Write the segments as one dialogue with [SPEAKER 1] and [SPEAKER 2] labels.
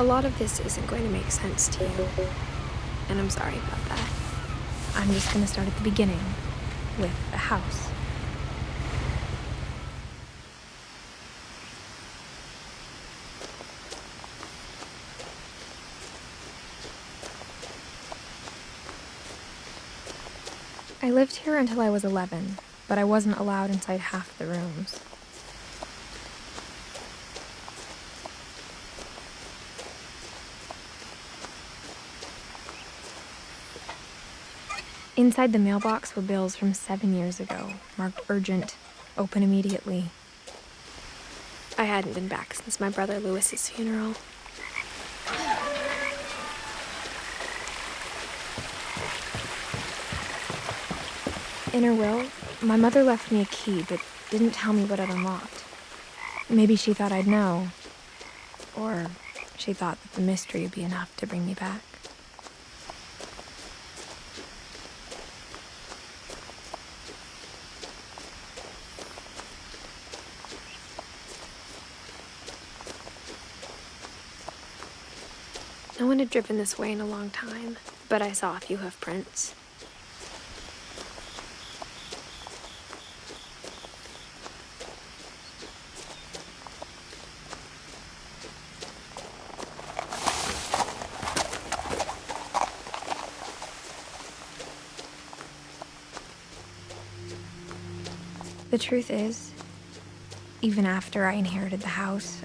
[SPEAKER 1] A lot of this isn't going to make sense to you, and I'm sorry about that. I'm just going to start at the beginning, with a house. I lived here until I was 11, but I wasn't allowed inside half the rooms. Inside the mailbox were bills from 7 years ago, marked urgent, open immediately. I hadn't been back since my brother Lewis's funeral. In her will, my mother left me a key, but didn't tell me what it unlocked. Maybe she thought I'd know, or she thought that the mystery would be enough to bring me back. No one had driven this way in a long time, but I saw a few hoof prints. The truth is, even after I inherited the house,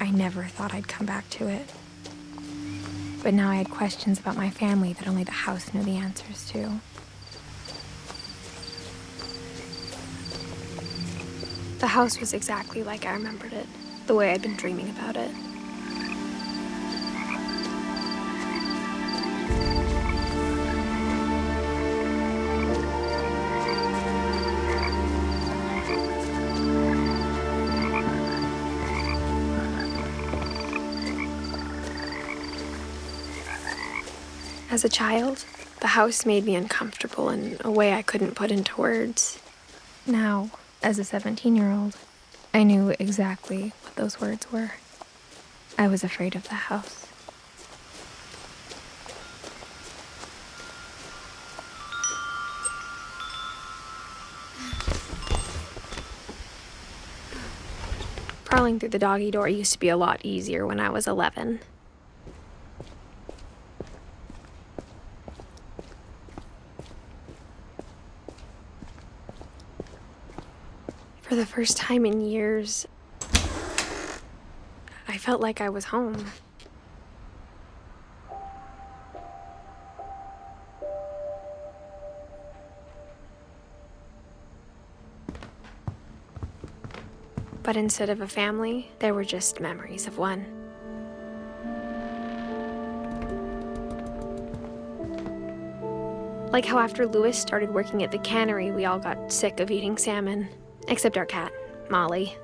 [SPEAKER 1] I never thought I'd come back to it. But now I had questions about my family that only the house knew the answers to. The house was exactly like I remembered it, the way I'd been dreaming about it. As a child, the house made me uncomfortable in a way I couldn't put into words. Now, as a 17-year-old, I knew exactly what those words were. I was afraid of the house. Crawling through the doggy door used to be a lot easier when I was 11. For the first time in years, I felt like I was home. But instead of a family, there were just memories of one. Like how after Lewis started working at the cannery, we all got sick of eating salmon. Except our cat, Molly.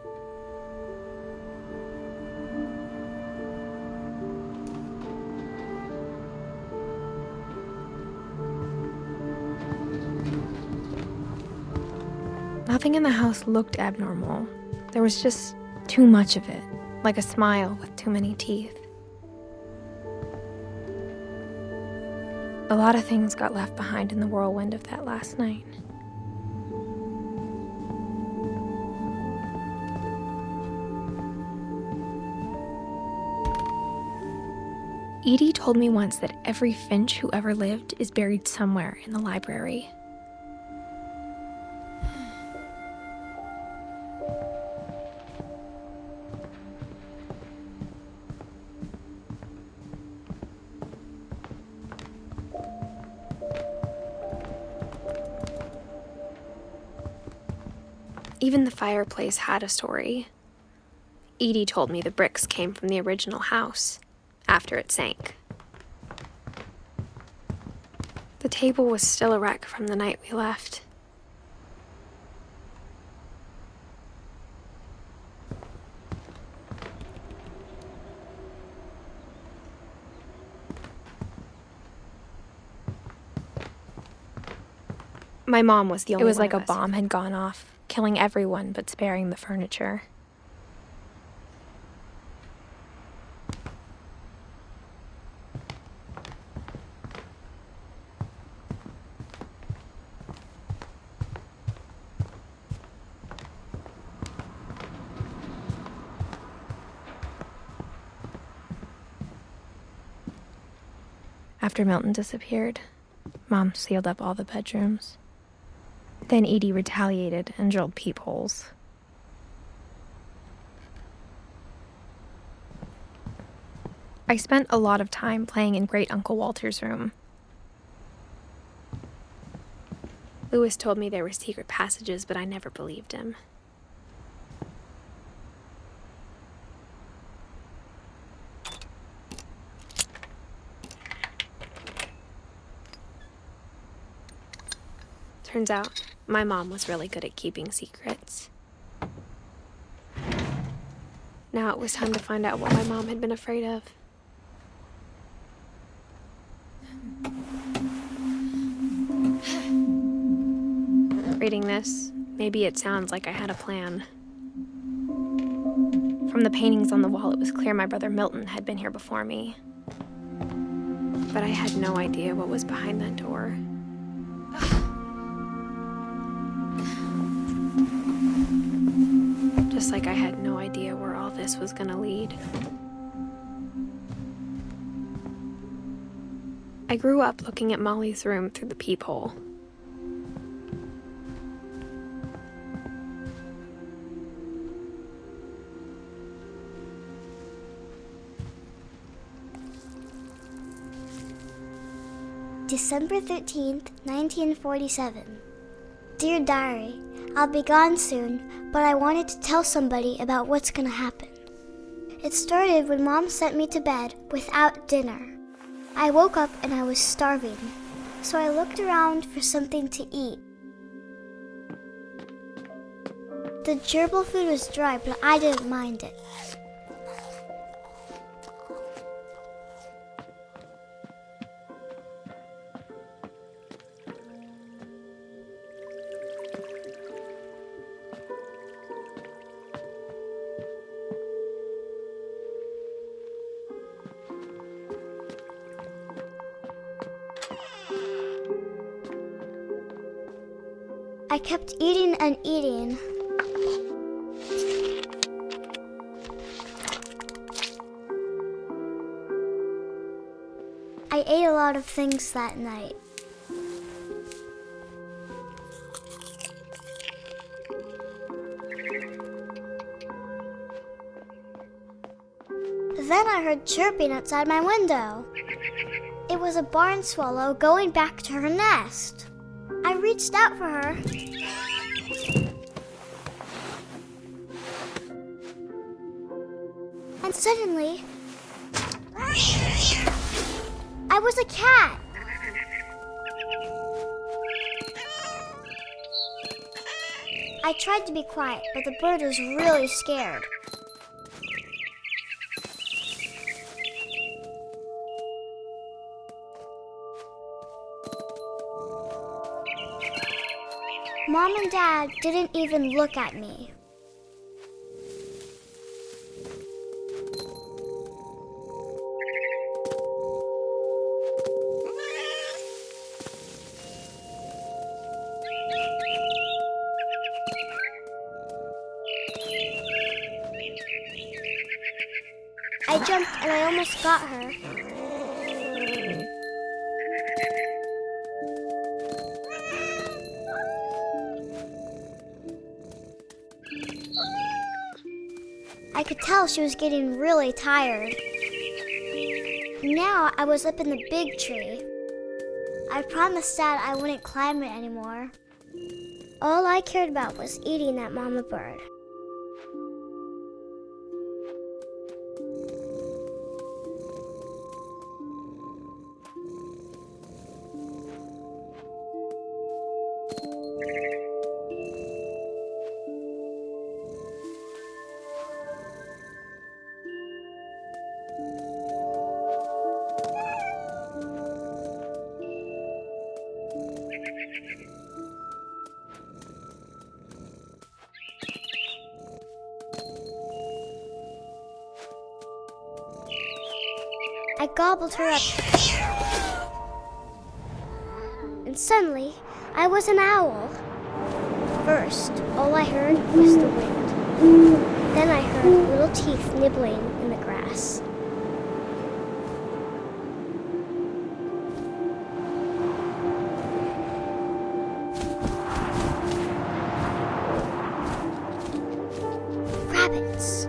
[SPEAKER 1] Nothing in the house looked abnormal. There was just too much of it, like a smile with too many teeth. A lot of things got left behind in the whirlwind of that last night. Edie told me once that every Finch who ever lived is buried somewhere in the library. Even the fireplace had a story. Edie told me the bricks came from the original house, after it sank. The table was still a wreck from the night we left. My mom was the only one. It was like a bomb had gone off, killing everyone but sparing the furniture. After Milton disappeared, Mom sealed up all the bedrooms. Then Edie retaliated and drilled peepholes. I spent a lot of time playing in Great Uncle Walter's room. Lewis told me there were secret passages, but I never believed him. Turns out, my mom was really good at keeping secrets. Now it was time to find out what my mom had been afraid of. Reading this, maybe it sounds like I had a plan. From the paintings on the wall, it was clear my brother Milton had been here before me. But I had no idea what was behind that door. Just like I had no idea where all this was gonna lead. I grew up looking at Molly's room through the peephole.
[SPEAKER 2] December 13th, 1947. Dear Diary, I'll be gone soon, but I wanted to tell somebody about what's gonna happen. It started when Mom sent me to bed without dinner. I woke up and I was starving, so I looked around for something to eat. The gerbil food was dry, but I didn't mind it. I kept eating and eating. I ate a lot of things that night. Then I heard chirping outside my window. It was a barn swallow going back to her nest. I reached out for her. And suddenly, I was a cat. I tried to be quiet, but the bird was really scared. Mom and Dad didn't even look at me. I jumped and I almost got her. I could tell she was getting really tired. Now I was up in the big tree. I promised Dad I wouldn't climb it anymore. All I cared about was eating that mama bird. I gobbled her up. And suddenly, I was an owl. First, all I heard was the wind. Then I heard little teeth nibbling in the grass. rabbits.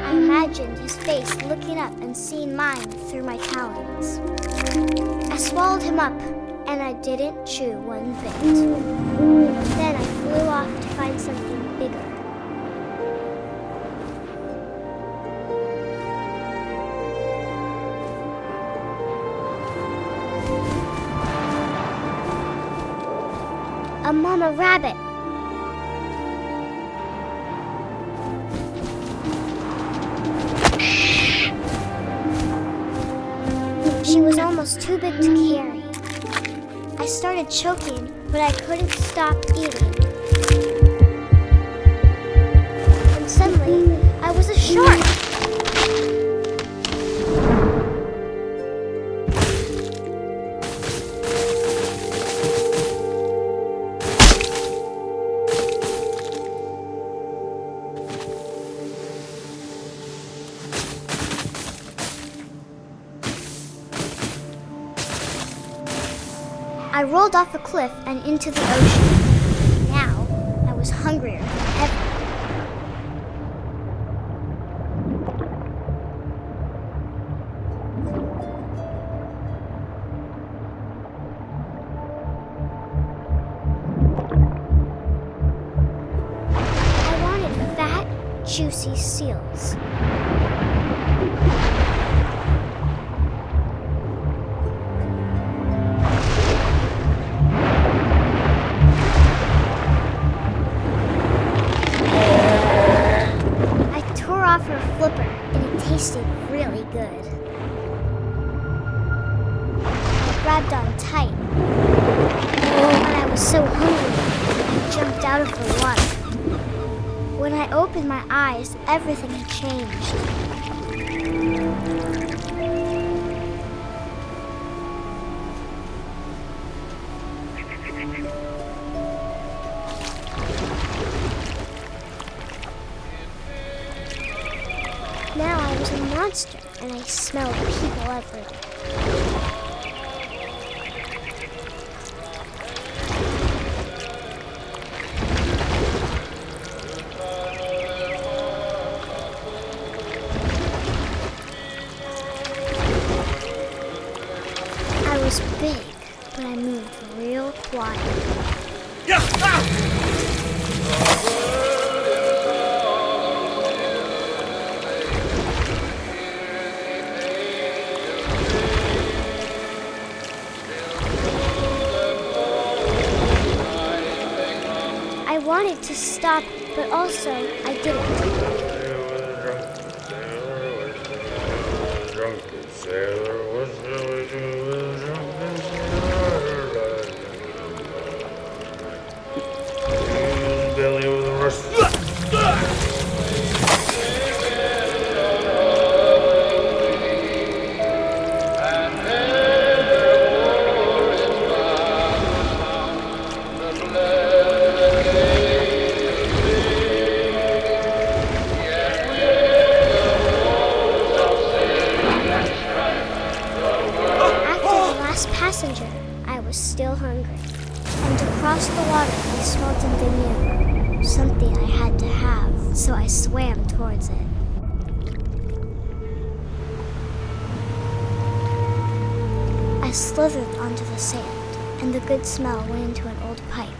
[SPEAKER 2] I imagined his face looking up and seeing mine through my talons. I swallowed him up, and I didn't chew one bit. Then I flew off to find something bigger. A mama rabbit. She was almost too big to carry. I started choking, but I couldn't stop eating. And suddenly, I was a shark. I rolled off a cliff and into the ocean. Now, I was hungrier than ever. I wanted fat, juicy seals. Her flipper, and it tasted really good. I grabbed on tight, and I was so hungry, I jumped out of the water. When I opened my eyes, everything had changed. Now I was a monster, and I smelled people everywhere. I was big, but I moved real quiet. I wanted to stop, but also I didn't. Passenger, I was still hungry, and across the water I smelled something new, something I had to have, so I swam towards it. I slithered onto the sand, and the good smell went into an old pipe.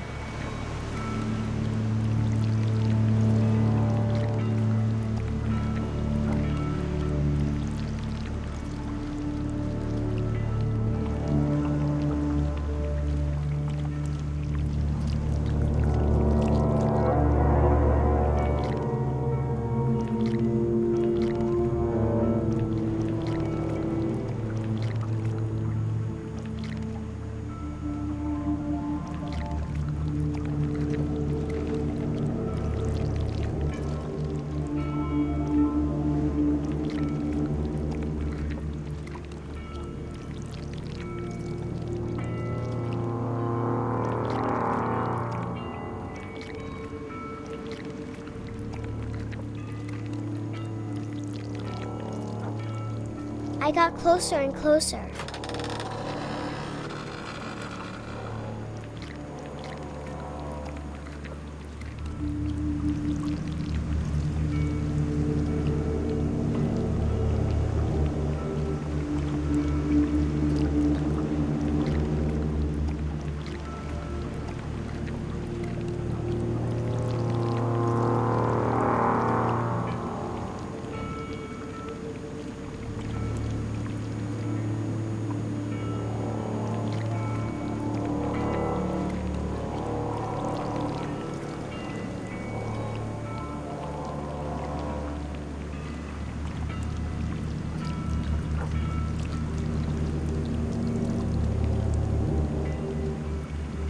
[SPEAKER 2] I got closer and closer.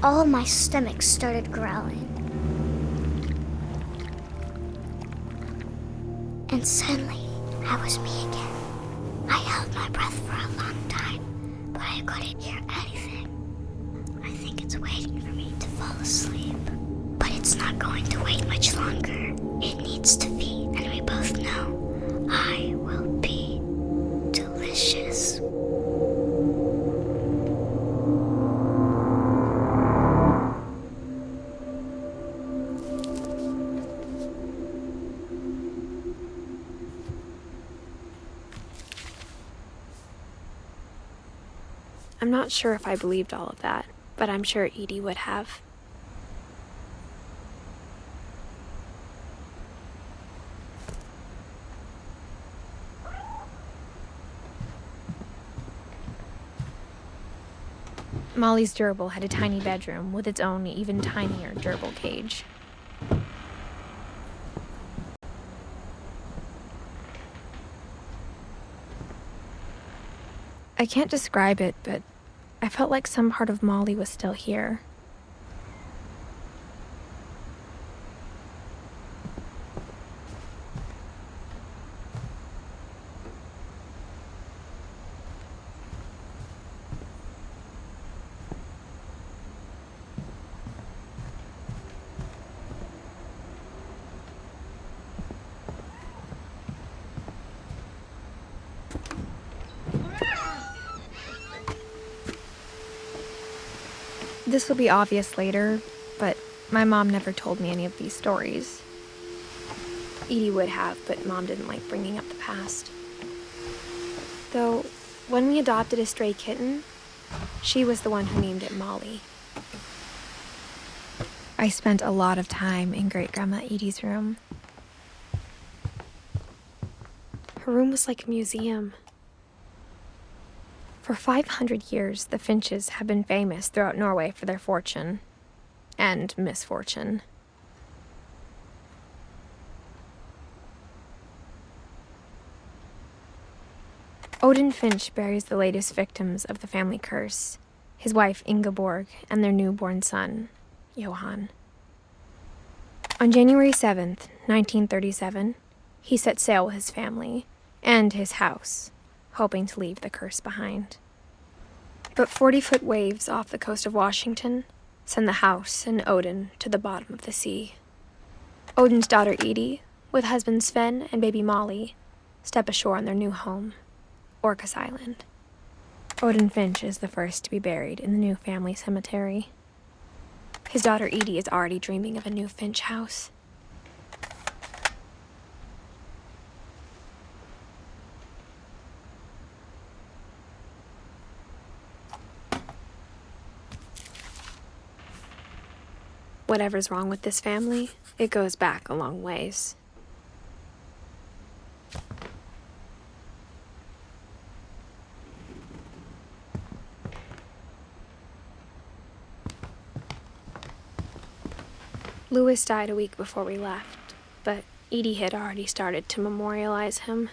[SPEAKER 2] All of my stomach started growling. And suddenly, I was me again. I held my breath for a long time, but I couldn't hear anything. I think it's waiting for me to fall asleep. But it's not going to wait much longer. It needs to feed, and we both know I will be delicious.
[SPEAKER 1] I'm not sure if I believed all of that, but I'm sure Edie would have. Molly's gerbil had a tiny bedroom with its own even tinier gerbil cage. I can't describe it, but I felt like some part of Molly was still here. This will be obvious later, but my mom never told me any of these stories. Edie would have, but Mom didn't like bringing up the past. Though, when we adopted a stray kitten, she was the one who named it Molly. I spent a lot of time in Great-Grandma Edie's room. Her room was like a museum. For 500 years, the Finches have been famous throughout Norway for their fortune and misfortune. Odin Finch buries the latest victims of the family curse, his wife Ingeborg and their newborn son, Johan. On January 7th, 1937, he set sail with his family and his house, hoping to leave the curse behind. But 40-foot waves off the coast of Washington send the house and Odin to the bottom of the sea. Odin's daughter Edie, with husband Sven and baby Molly, step ashore on their new home, Orcas Island. Odin Finch is the first to be buried in the new family cemetery. His daughter Edie is already dreaming of a new Finch house. Whatever's wrong with this family, it goes back a long ways. Louis died a week before we left, but Edie had already started to memorialize him.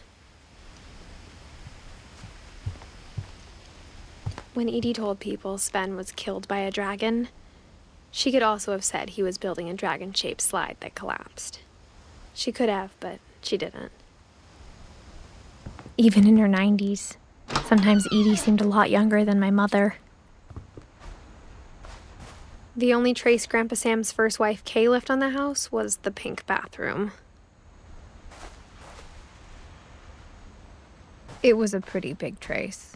[SPEAKER 1] When Edie told people Sven was killed by a dragon, she could also have said he was building a dragon-shaped slide that collapsed. She could have, but she didn't. Even in her 90s, sometimes Edie seemed a lot younger than my mother. The only trace Grandpa Sam's first wife, Kay, left on the house was the pink bathroom. It was a pretty big trace.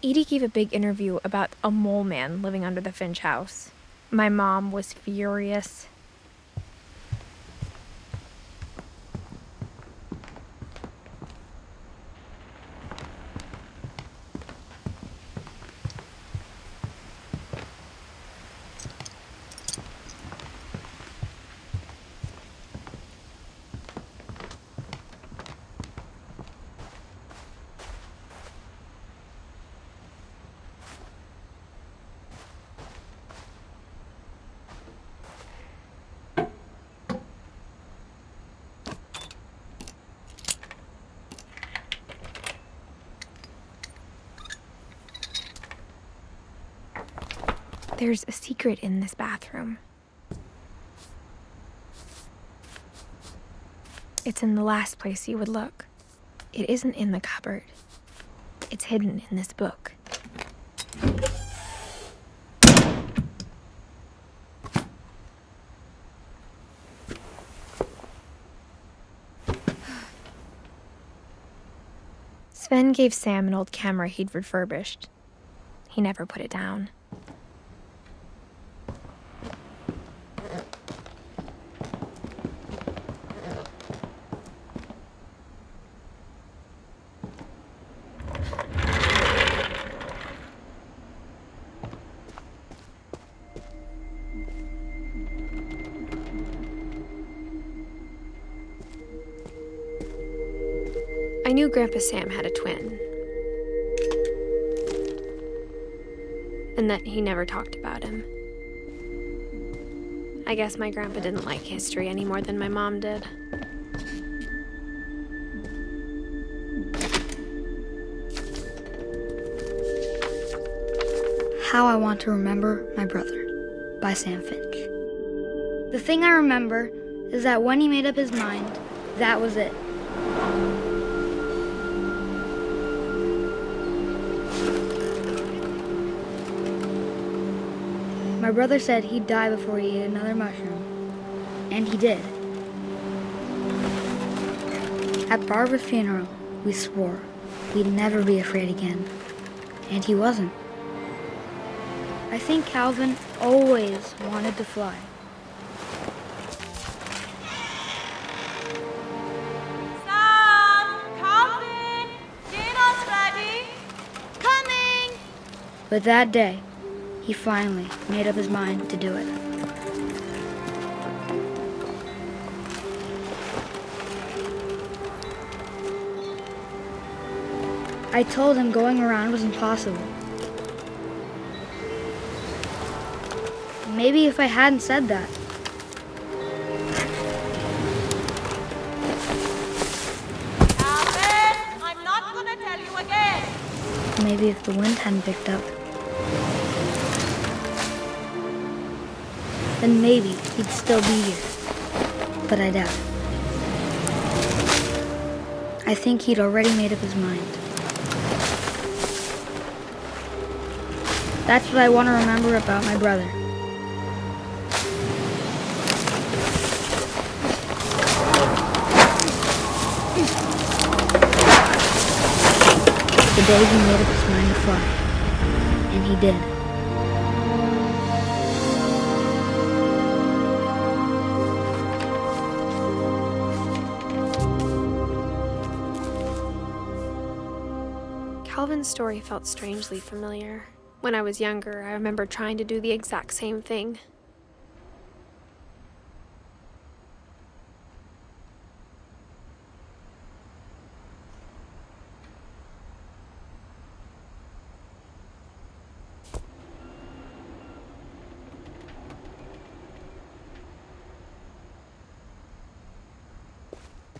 [SPEAKER 1] Edie gave a big interview about a mole man living under the Finch house. My mom was furious. There's a secret in this bathroom. It's in the last place you would look. It isn't in the cupboard. It's hidden in this book. Sven gave Sam an old camera he'd refurbished. He never put it down. I knew Grandpa Sam had a twin, and that he never talked about him. I guess my grandpa didn't like history any more than my mom did.
[SPEAKER 3] How I Want to Remember My Brother by Sam Finch. The thing I remember is that when he made up his mind, that was it. My brother said he'd die before he ate another mushroom, and he did. At Barbara's funeral, we swore we'd never be afraid again, and he wasn't. I think Calvin always wanted to fly.
[SPEAKER 4] Sam! Calvin! Dinner's ready! Coming!
[SPEAKER 3] But that day, he finally made up his mind to do it. I told him going around was impossible. Maybe if I hadn't said that.
[SPEAKER 4] Calvin! I'm not gonna tell you again!
[SPEAKER 3] Maybe if the wind hadn't picked up. Then maybe he'd still be here. But I doubt it. I think he'd already made up his mind. That's what I want to remember about my brother. The day he made up his mind to fly. And he did.
[SPEAKER 1] Calvin's story felt strangely familiar. When I was younger, I remember trying to do the exact same thing.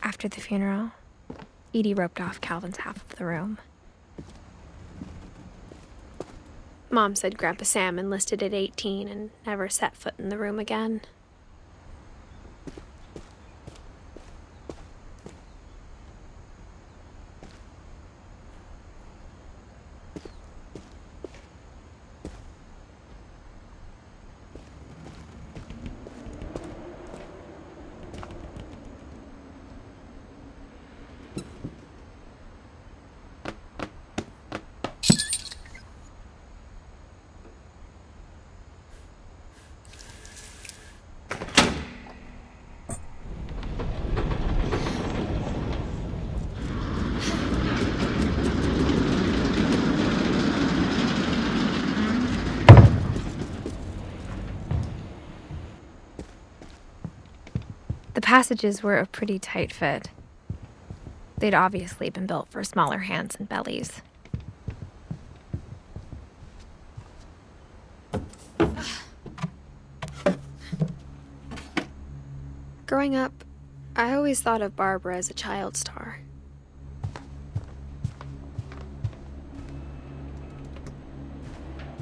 [SPEAKER 1] After the funeral, Edie roped off Calvin's half of the room. Mom said Grandpa Sam enlisted at 18 and never set foot in the room again. passages were a pretty tight fit. They'd obviously been built for smaller hands and bellies. Growing up, I always thought of Barbara as a child star.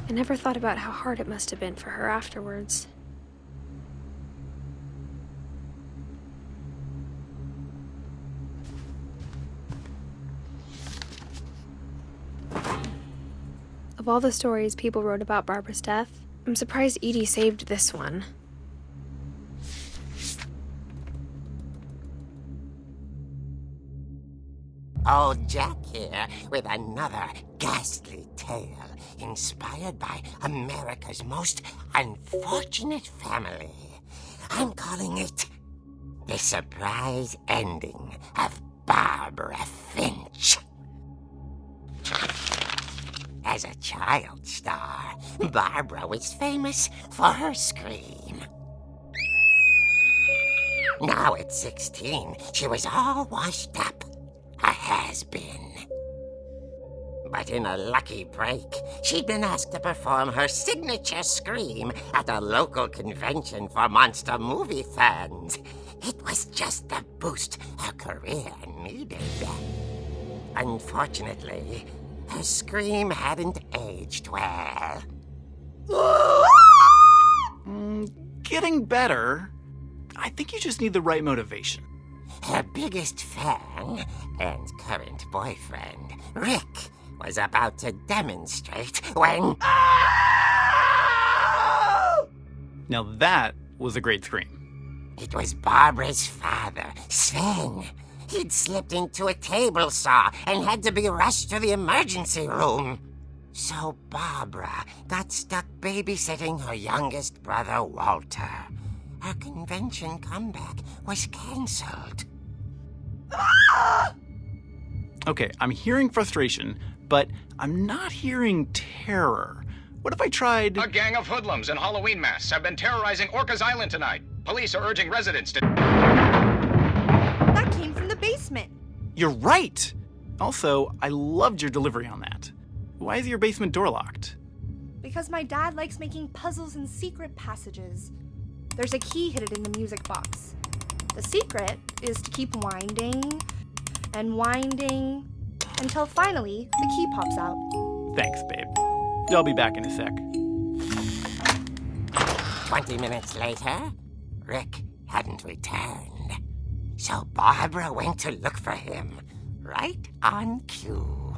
[SPEAKER 1] I never thought about how hard it must have been for her afterwards. Of all the stories people wrote about Barbara's death, I'm surprised Edie saved this one.
[SPEAKER 5] Old Jack here with another ghastly tale inspired by America's most unfortunate family. I'm calling it The Surprise Ending of Barbara Finch. As a child star, Barbara was famous for her scream. Now at 16, she was all washed up. A has-been. But in a lucky break, she'd been asked to perform her signature scream at a local convention for monster movie fans. It was just the boost her career needed. Unfortunately, her scream hadn't aged well.
[SPEAKER 6] Getting better. I think you just need the right motivation.
[SPEAKER 5] Her biggest fan and current boyfriend, Rick, was about to demonstrate when...
[SPEAKER 6] Now that was a great scream.
[SPEAKER 5] It was Barbara's father, Sven. He'd slipped into a table saw and had to be rushed to the emergency room. So Barbara got stuck babysitting her youngest brother, Walter. Her convention comeback was cancelled.
[SPEAKER 6] Okay, I'm hearing frustration, but I'm not hearing terror. What if I tried...
[SPEAKER 7] A gang of hoodlums in Halloween masks have been terrorizing Orcas Island tonight. Police are urging residents to...
[SPEAKER 4] That came from the basement.
[SPEAKER 6] You're right! Also, I loved your delivery on that. Why is your basement door locked?
[SPEAKER 4] Because my dad likes making puzzles and secret passages. There's a key hidden in the music box. The secret is to keep winding and winding until finally the key pops out.
[SPEAKER 6] Thanks, babe. I'll be back in a sec.
[SPEAKER 5] 20 minutes later, Rick hadn't returned. So Barbara went to look for him, right on cue.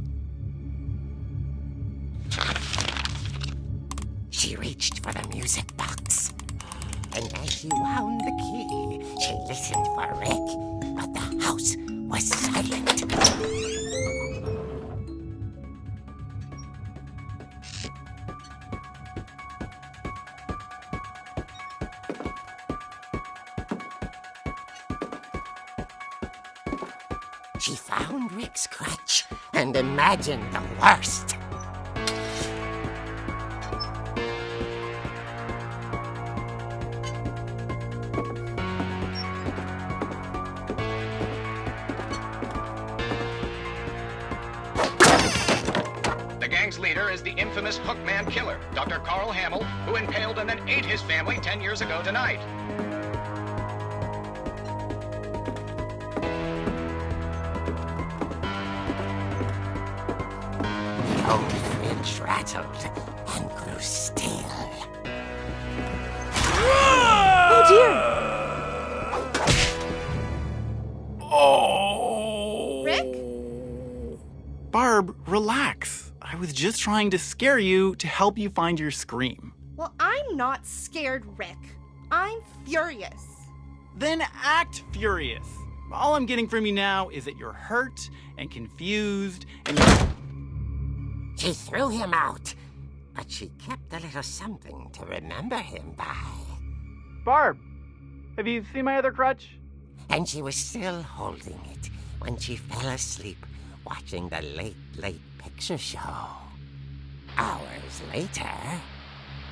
[SPEAKER 5] She reached for the music box. And as she wound the key, she listened for Rick, but the house was silent. She found Rick's crutch and imagined the worst.
[SPEAKER 7] The gang's leader is the infamous Hookman killer, Dr. Carl Hamill, who impaled and then ate his family 10 years ago tonight.
[SPEAKER 5] The old fridge rattled and grew still.
[SPEAKER 4] Oh dear!
[SPEAKER 6] Oh!
[SPEAKER 4] Rick?
[SPEAKER 6] Barb, relax. I was just trying to scare you to help you find your scream.
[SPEAKER 4] Well, I'm not scared, Rick. I'm furious.
[SPEAKER 6] Then act furious. All I'm getting from you now is that you're hurt and confused and you're...
[SPEAKER 5] She threw him out, but she kept a little something to remember him by.
[SPEAKER 6] Barb, have you seen my other crutch?
[SPEAKER 5] And she was still holding it when she fell asleep watching the late picture show. Hours later...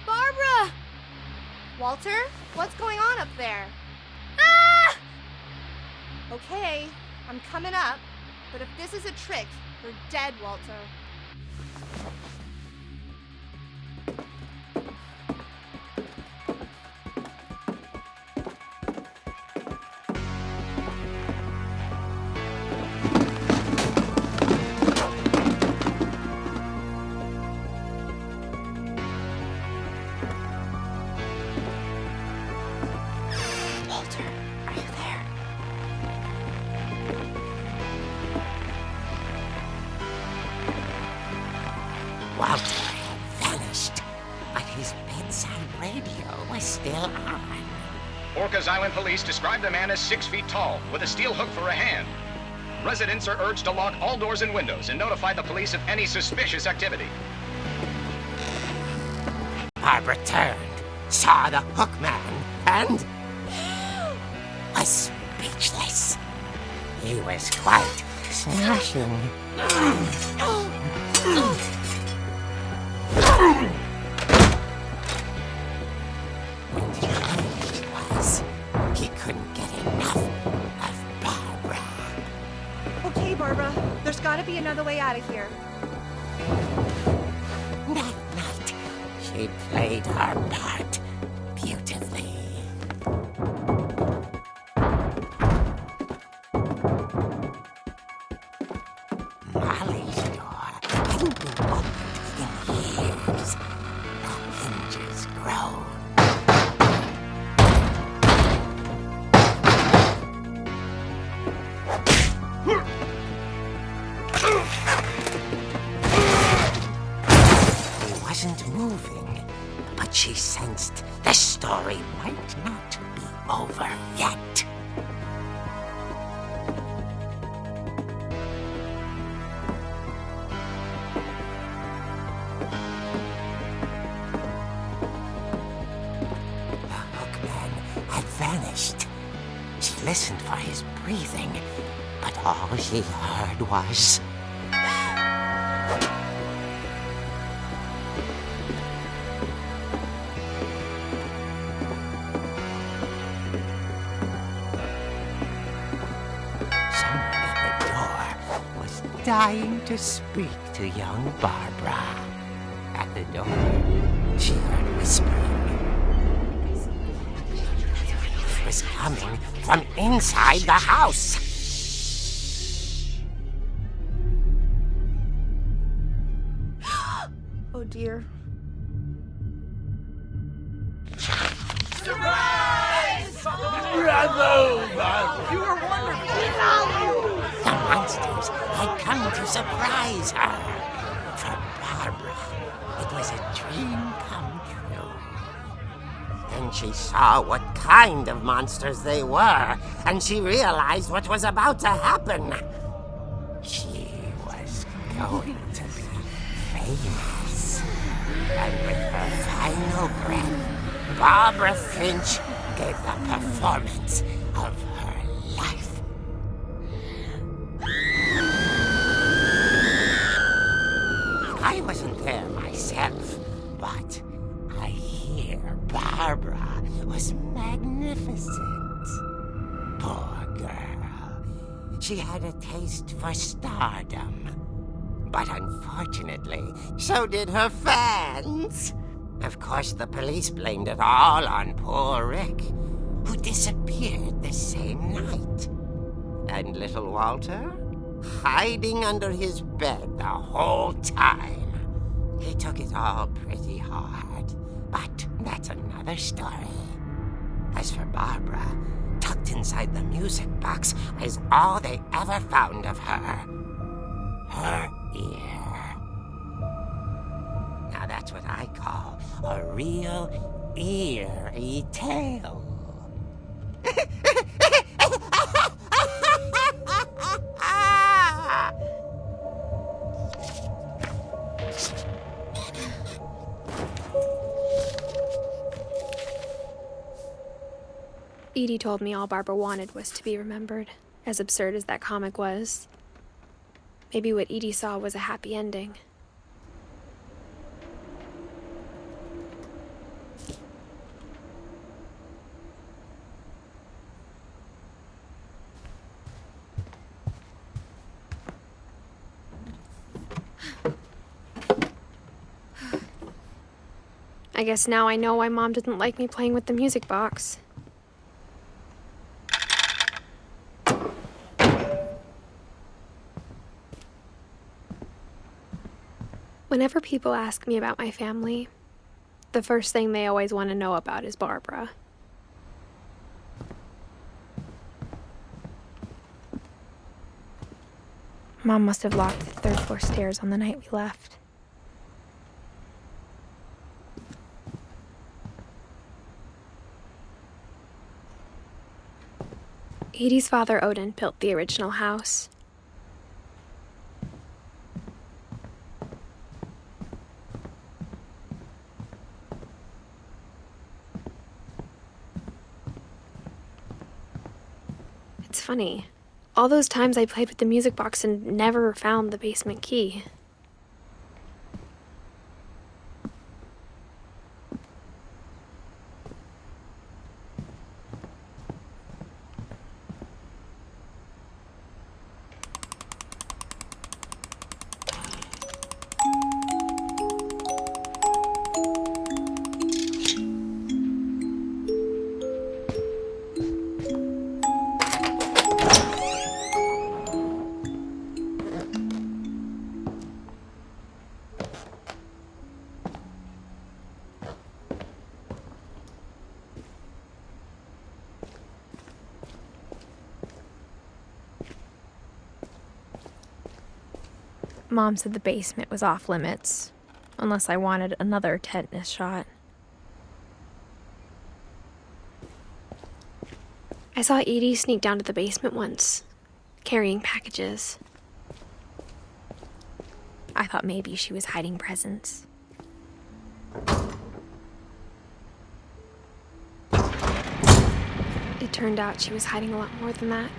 [SPEAKER 4] Barbara! Walter, what's going on up there? Ah! Okay, I'm coming up, but if this is a trick, you're dead, Walter.
[SPEAKER 1] Walter, are you there?
[SPEAKER 5] Walter had vanished, but his bedside radio was still on.
[SPEAKER 7] Orcas Island police describe the man as 6 feet tall, with a steel hook for a hand. Residents are urged to lock all doors and windows and notify the police of any suspicious activity.
[SPEAKER 5] Barbara turned, saw the hook man, and was speechless. He was quite smashing. And he was. He couldn't get enough of Barbara.
[SPEAKER 4] Okay, Barbara, there's gotta be another way out of here.
[SPEAKER 5] That night, she played her part beautifully. Molly's door hadn't been opened in years. The hinges groaned. He wasn't moving, but she sensed the story might not be over yet. The hookman had vanished. She listened for his breathing, but all she heard was... Someone at the door was dying to speak to young Barbara. At the door, she heard whispering. It was coming from inside the house.
[SPEAKER 4] Oh dear.
[SPEAKER 5] The monsters had come to surprise her. For Barbara, it was a dream come true. Then she saw what kind of monsters they were, and she realized what was about to happen. She was going to be famous. And with her final breath, Barbara Finch gave the performance of her life. I wasn't there myself, but I hear Barbara was magnificent. Poor girl. She had a taste for stardom. But unfortunately, so did her fans. Of course, the police blamed it all on poor Rick, who disappeared the same night. And little Walter? Hiding under his bed the whole time. He took it all pretty hard, but that's another story. As for Barbara, tucked inside the music box was all they ever found of her. Her ear. Now that's what I call a real eerie tale.
[SPEAKER 1] Edie told me all Barbara wanted was to be remembered, as absurd as that comic was. Maybe what Edie saw was a happy ending. I guess now I know why Mom didn't like me playing with the music box. Whenever people ask me about my family, the first thing they always want to know about is Barbara. Mom must have locked the third floor stairs on the night we left. Edie's father, Odin, built the original house. It's funny. All those times I played with the music box and never found the basement key. Mom said the basement was off limits, unless I wanted another tetanus shot. I saw Edie sneak down to the basement once, carrying packages. I thought maybe she was hiding presents. It turned out she was hiding a lot more than that.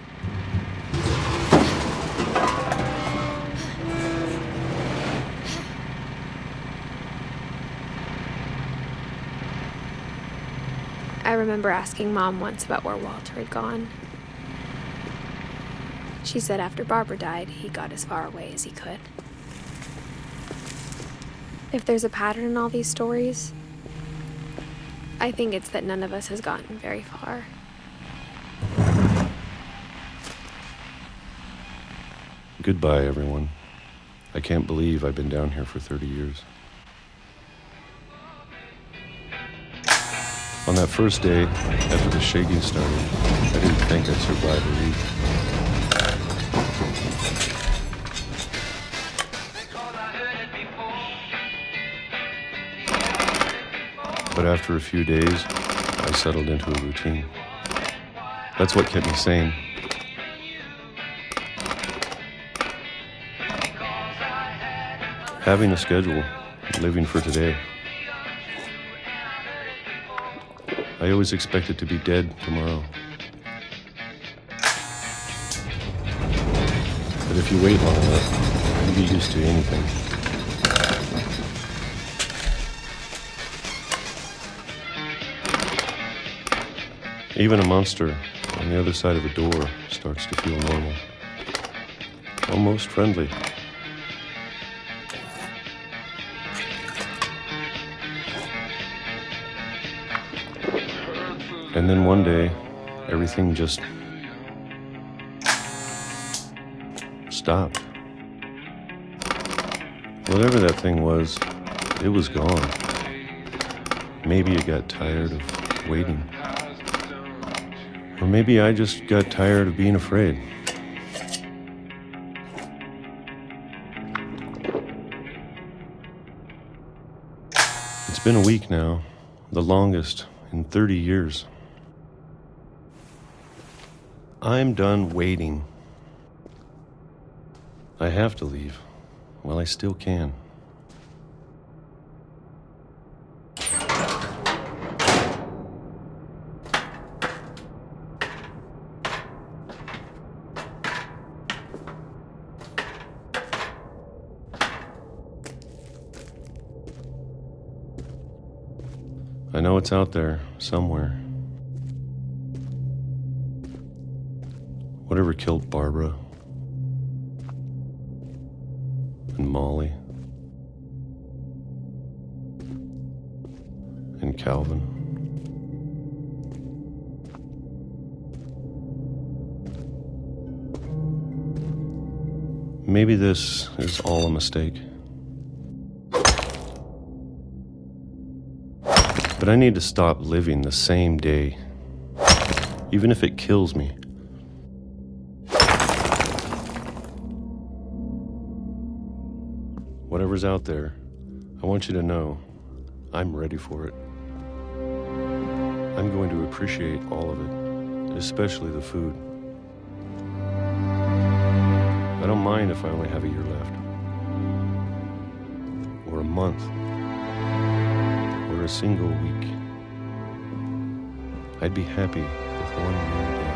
[SPEAKER 1] I remember asking Mom once about where Walter had gone. She said after Barbara died, he got as far away as he could. If there's a pattern in all these stories, I think it's that none of us has gotten very far.
[SPEAKER 8] Goodbye, everyone. I can't believe I've been down here for 30 years. On that first day, after the shaking started, I didn't think I'd survive a week. But after a few days, I settled into a routine. That's what kept me sane. Having a schedule, living for today. I always expected to be dead tomorrow. But if you wait long enough, you get used to anything. Even a monster on the other side of a door starts to feel normal. Almost friendly. And then one day, everything just stopped. Whatever that thing was, it was gone. Maybe it got tired of waiting. Or maybe I just got tired of being afraid. It's been a week now, the longest in 30 years. I'm done waiting. I have to leave while I still can. I know it's out there somewhere. Whatever killed Barbara and Molly, Calvin. Maybe this is all a mistake. But I need to stop living the same day, even if it kills me. Whatever's out there, I want you to know I'm ready for it. I'm going to appreciate all of it, especially the food. I don't mind if I only have a year left, or a month, or a single week. I'd be happy with 1 more day.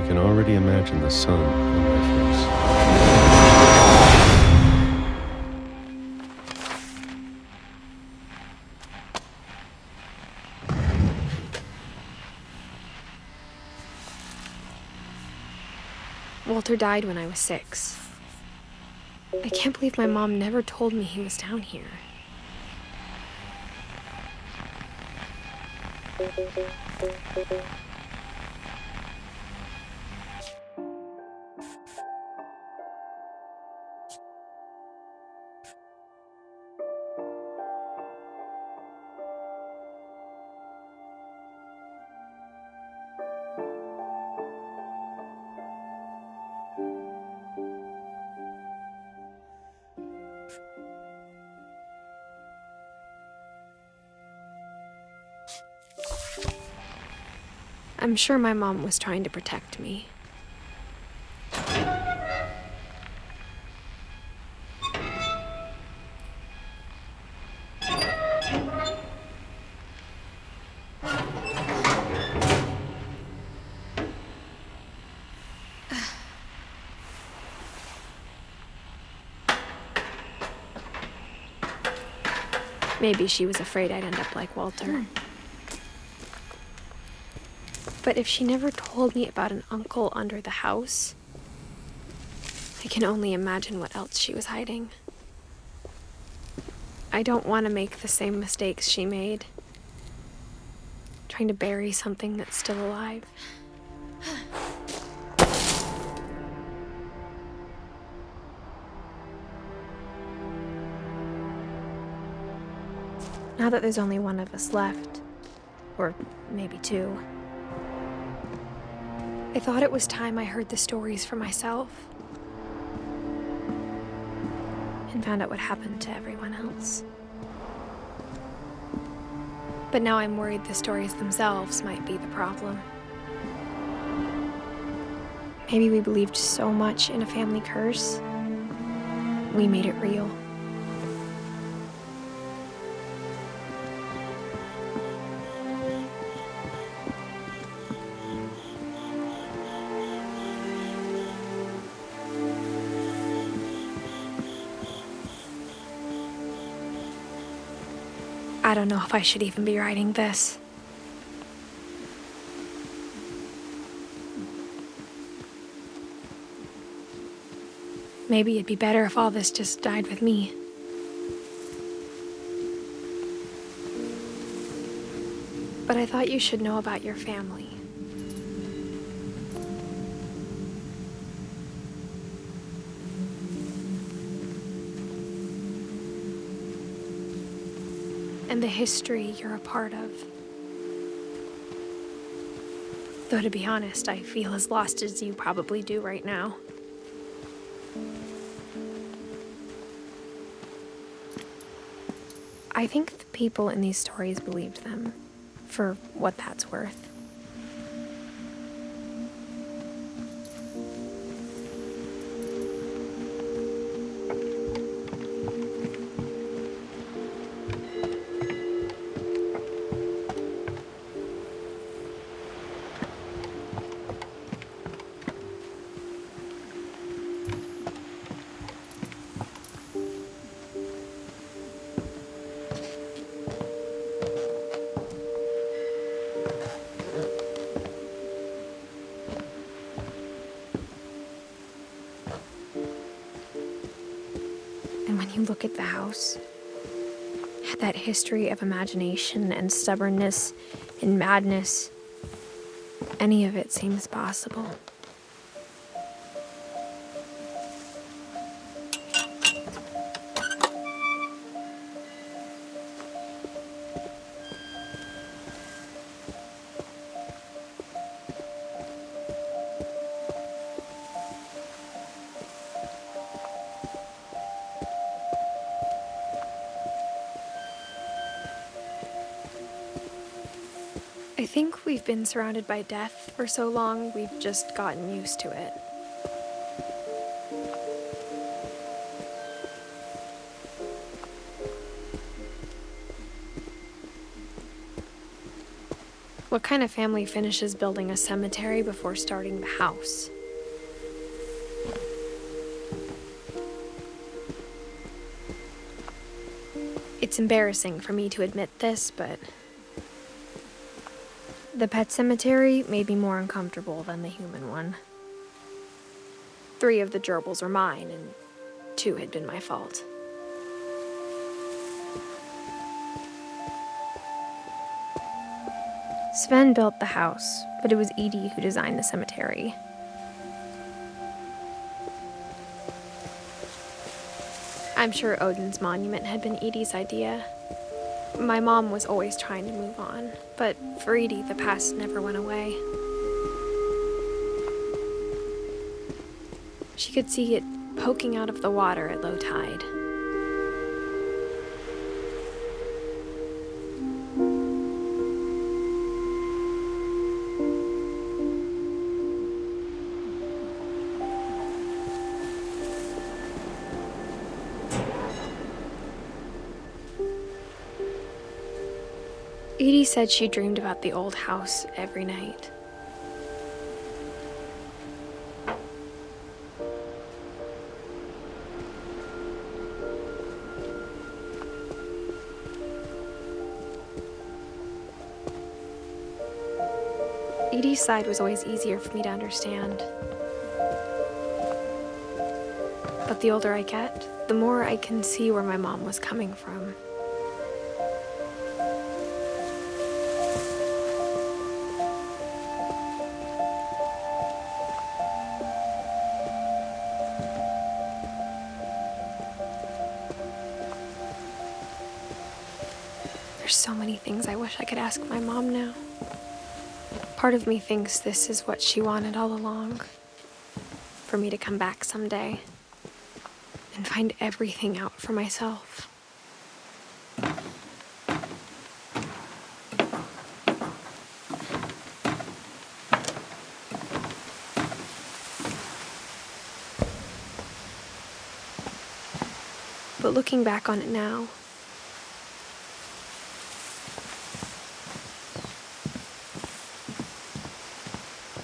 [SPEAKER 8] I can already imagine the sun on my face.
[SPEAKER 1] Walter died when I was 6. I can't believe my mom never told me he was down here. I'm sure my mom was trying to protect me. Maybe she was afraid I'd end up like Walter. But if she never told me about an uncle under the house, I can only imagine what else she was hiding. I don't want to make the same mistakes she made, trying to bury something that's still alive. Now that there's only one of us left, or maybe 2, I thought it was time I heard the stories for myself and found out what happened to everyone else. But now I'm worried the stories themselves might be the problem. Maybe we believed so much in a family curse, we made it real. I don't know if I should even be writing this. Maybe it'd be better if all this just died with me. But I thought you should know about your family. And the history you're a part of. Though to be honest, I feel as lost as you probably do right now. I think the people in these stories believed them, for what that's worth. And when you look at the house, it that history of imagination and stubbornness and madness, any of it seems possible. I think we've been surrounded by death for so long, we've just gotten used to it. What kind of family finishes building a cemetery before starting the house? It's embarrassing for me to admit this, but the pet cemetery made me more uncomfortable than the human one. 3 of the gerbils were mine, and 2 had been my fault. Sven built the house, but it was Edith who designed the cemetery. I'm sure Odin's monument had been Edith's idea. My mom was always trying to move on, but for Edith, the past never went away. She could see it poking out of the water at low tide. Edith said she dreamed about the old house every night. Edith's side was always easier for me to understand. But the older I get, the more I can see where my mom was coming from. There's so many things I wish I could ask my mom now. Part of me thinks this is what she wanted all along. For me to come back someday and find everything out for myself. But looking back on it now,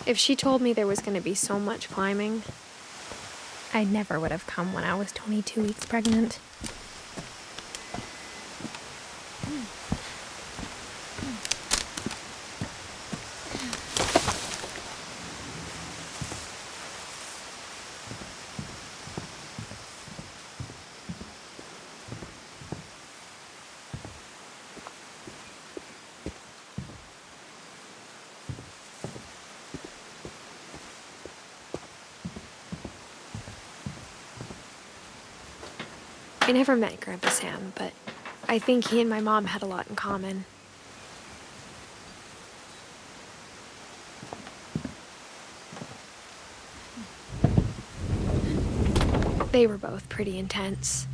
[SPEAKER 1] if she told me there was going to be so much climbing, I never would have come when I was 22 weeks pregnant. I never met Grandpa Sam, but I think he and my mom had a lot in common. They were both pretty intense.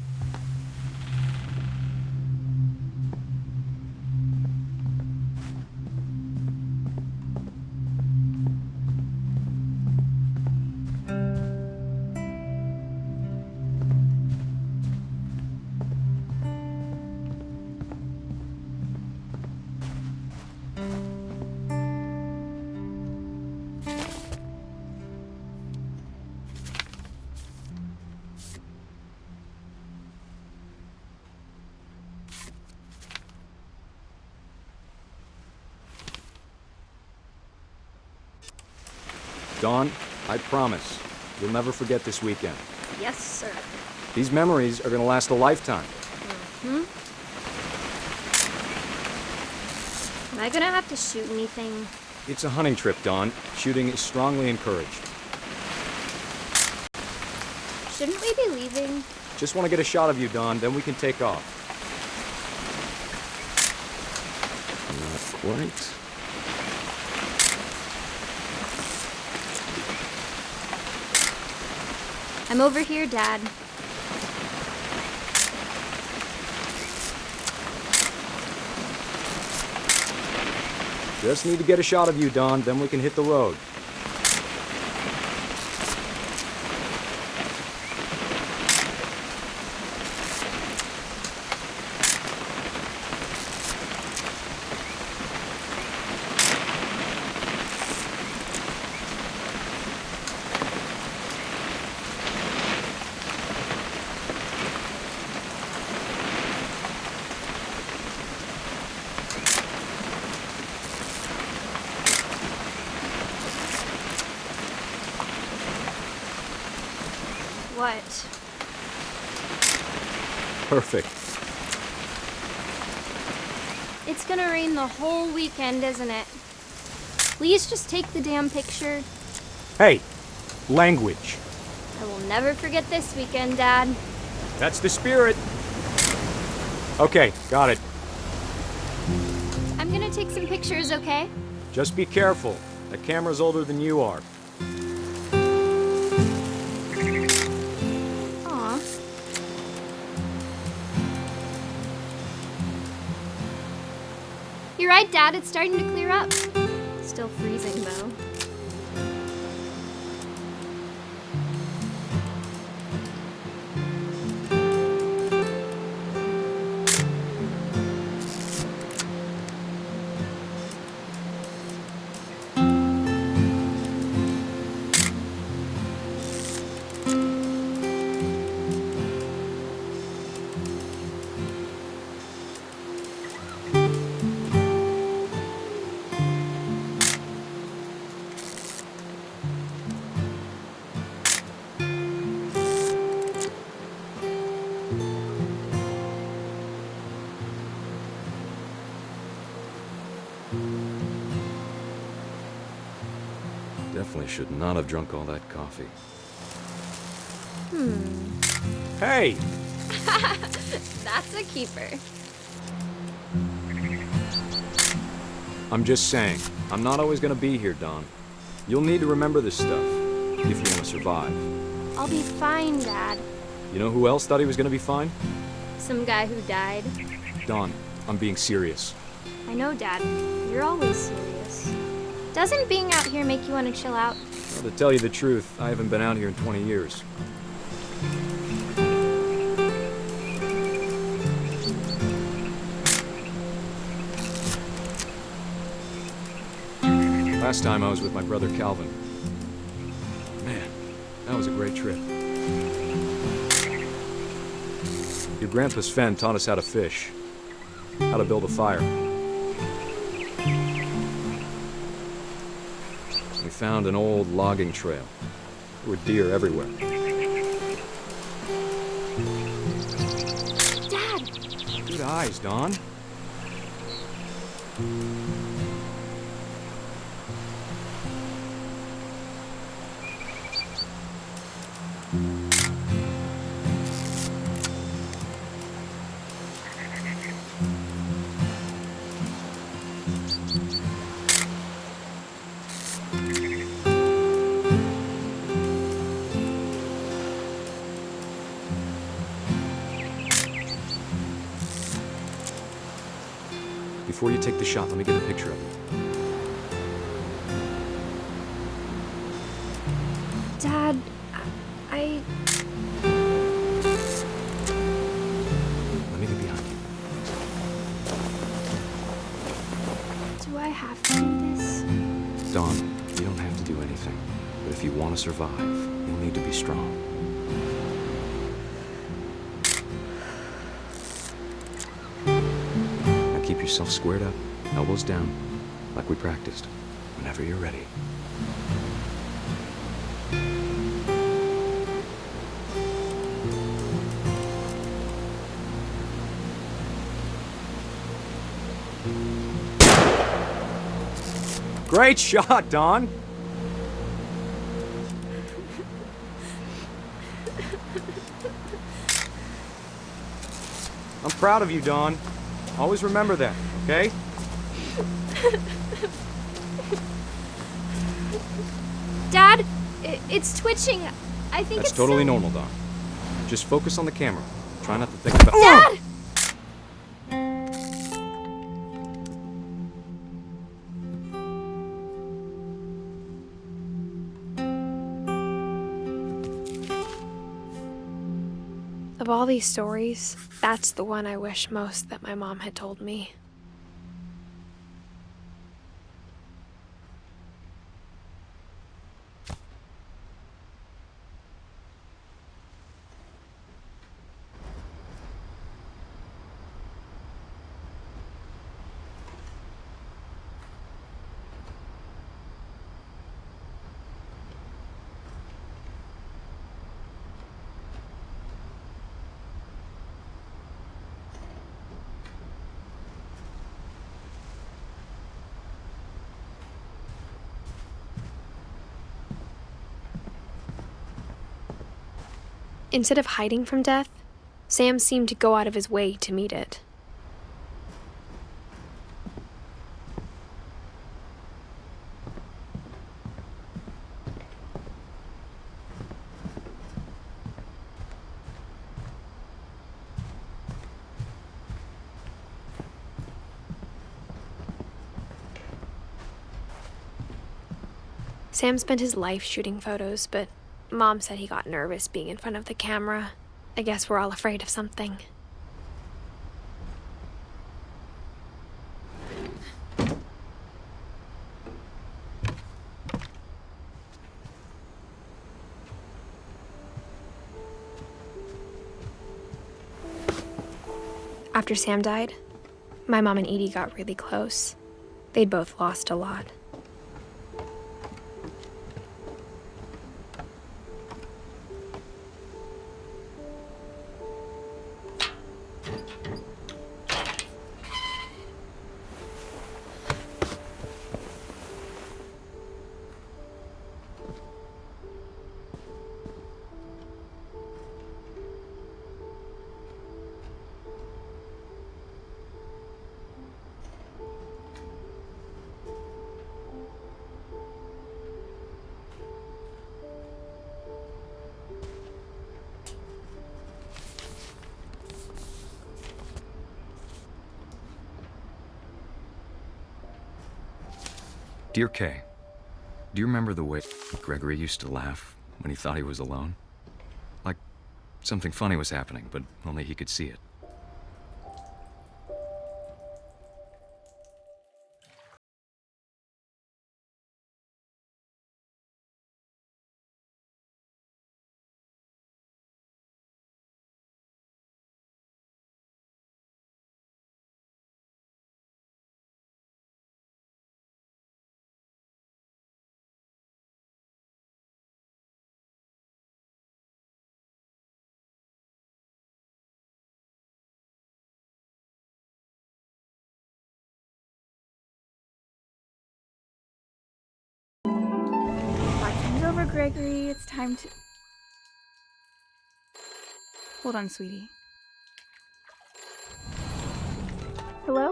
[SPEAKER 9] Dawn, I promise, you'll never forget this weekend.
[SPEAKER 1] Yes, sir.
[SPEAKER 9] These memories are gonna last a lifetime.
[SPEAKER 1] Mm-hmm.
[SPEAKER 10] Am I gonna have to shoot anything?
[SPEAKER 9] It's a hunting trip, Dawn. Shooting is strongly encouraged.
[SPEAKER 10] Shouldn't we be leaving?
[SPEAKER 9] Just want to get a shot of you, Dawn, then we can take off.
[SPEAKER 8] Not quite.
[SPEAKER 10] I'm over here, Dad.
[SPEAKER 9] Just need to get a shot of you, Dawn, then we can hit the road.
[SPEAKER 10] What?
[SPEAKER 9] Perfect.
[SPEAKER 10] It's gonna rain the whole weekend, isn't it? Please just take the damn picture.
[SPEAKER 9] Hey, language.
[SPEAKER 10] I will never forget this weekend, Dad.
[SPEAKER 9] That's the spirit. Okay, got it.
[SPEAKER 10] I'm gonna take some pictures, okay?
[SPEAKER 9] Just be careful. That camera's older than you are.
[SPEAKER 10] Aw. You're right, Dad. It's starting to clear up. Still freezing, though.
[SPEAKER 9] Definitely should not have drunk all that coffee. Hey!
[SPEAKER 10] That's a keeper.
[SPEAKER 9] I'm just saying, I'm not always gonna be here, Dawn. You'll need to remember this stuff, if you want to survive.
[SPEAKER 10] I'll be fine, Dad.
[SPEAKER 9] You know who else thought he was gonna be fine?
[SPEAKER 10] Some guy who died.
[SPEAKER 9] Dawn, I'm being serious.
[SPEAKER 10] I know, Dad. You're always serious. Doesn't being out here make you want to chill out?
[SPEAKER 9] Well, to tell you the truth, I haven't been out here in 20 years. Last time I was with my brother Calvin. Man, that was a great trip. Your grandpa's Fen taught us how to fish, how to build a fire. We found an old logging trail. There were deer everywhere.
[SPEAKER 10] Dad!
[SPEAKER 9] Good eyes, Dawn. Before you take the shot, let me get a picture of you.
[SPEAKER 1] Dad, I...
[SPEAKER 9] Let me get behind you.
[SPEAKER 1] Do I have to do this?
[SPEAKER 9] Dawn, you don't have to do anything. But if you want to survive, you'll need to be strong. Now keep yourself squared up, elbows down, like we practiced, whenever you're ready. Great shot, Don. I'm proud of you, Don. Always remember that, okay?
[SPEAKER 10] Dad, it's twitching. I think
[SPEAKER 9] That's
[SPEAKER 10] it's
[SPEAKER 9] totally
[SPEAKER 10] so...
[SPEAKER 9] normal, Don. Just focus on the camera. Try not to think about—
[SPEAKER 10] Dad!
[SPEAKER 1] Of all these stories, that's the one I wish most that my mom had told me. Instead of hiding from death, Sam seemed to go out of his way to meet it. Sam spent his life shooting photos, but Mom said he got nervous being in front of the camera. I guess we're all afraid of something. After Sam died, my mom and Edie got really close. They'd both lost a lot.
[SPEAKER 9] Dear Kay, do you remember the way Gregory used to laugh when he thought he was alone? Like something funny was happening, but only he could see it.
[SPEAKER 11] Watching's over, Gregory. It's time to... Hold on, sweetie. Hello?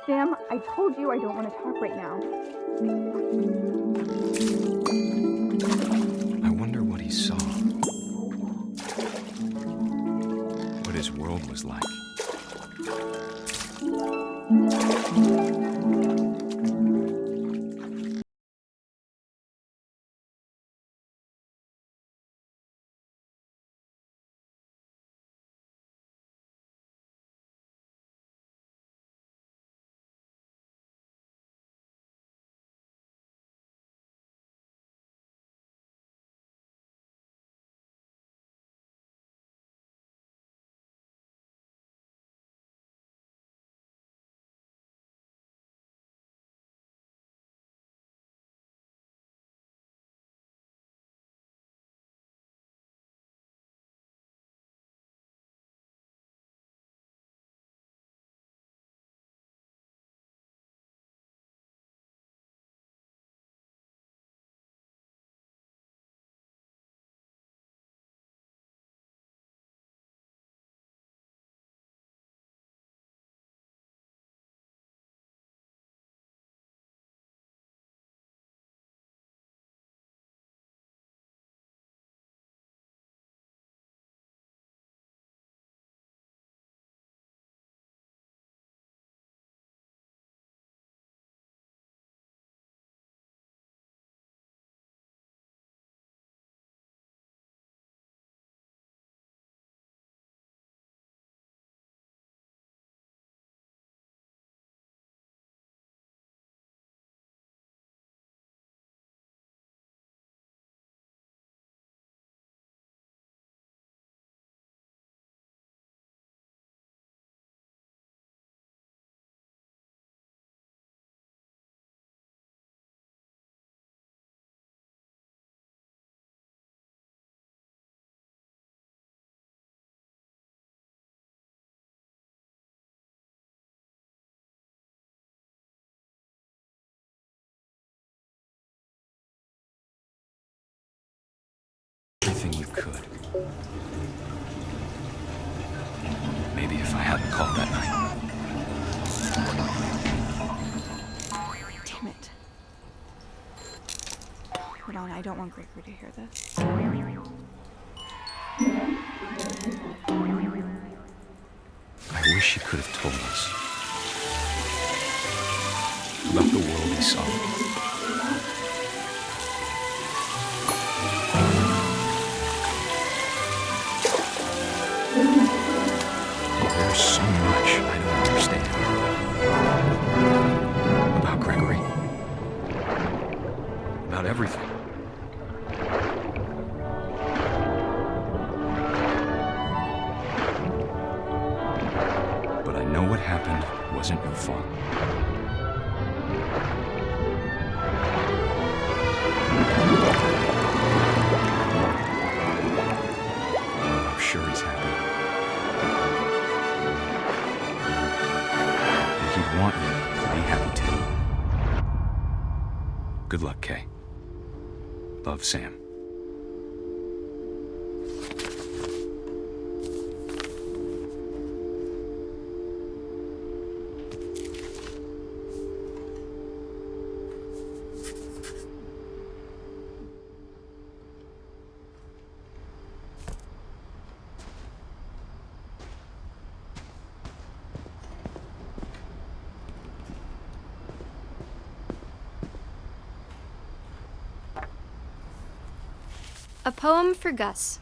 [SPEAKER 11] Sam, I told you I don't want to talk right now.
[SPEAKER 9] I wonder what he saw. What his world was like. could. Maybe if I hadn't called that night.
[SPEAKER 11] Damn it. Hold on, I don't want Gregory to hear this.
[SPEAKER 9] I wish he could have told us about the world he saw. There's so much I don't understand about Gregory, about everything. But I know what happened wasn't your fault. I'm sure he's happy. And he'd want you to be happy too. Good luck, Kay. Love, Sam.
[SPEAKER 10] A poem for Gus,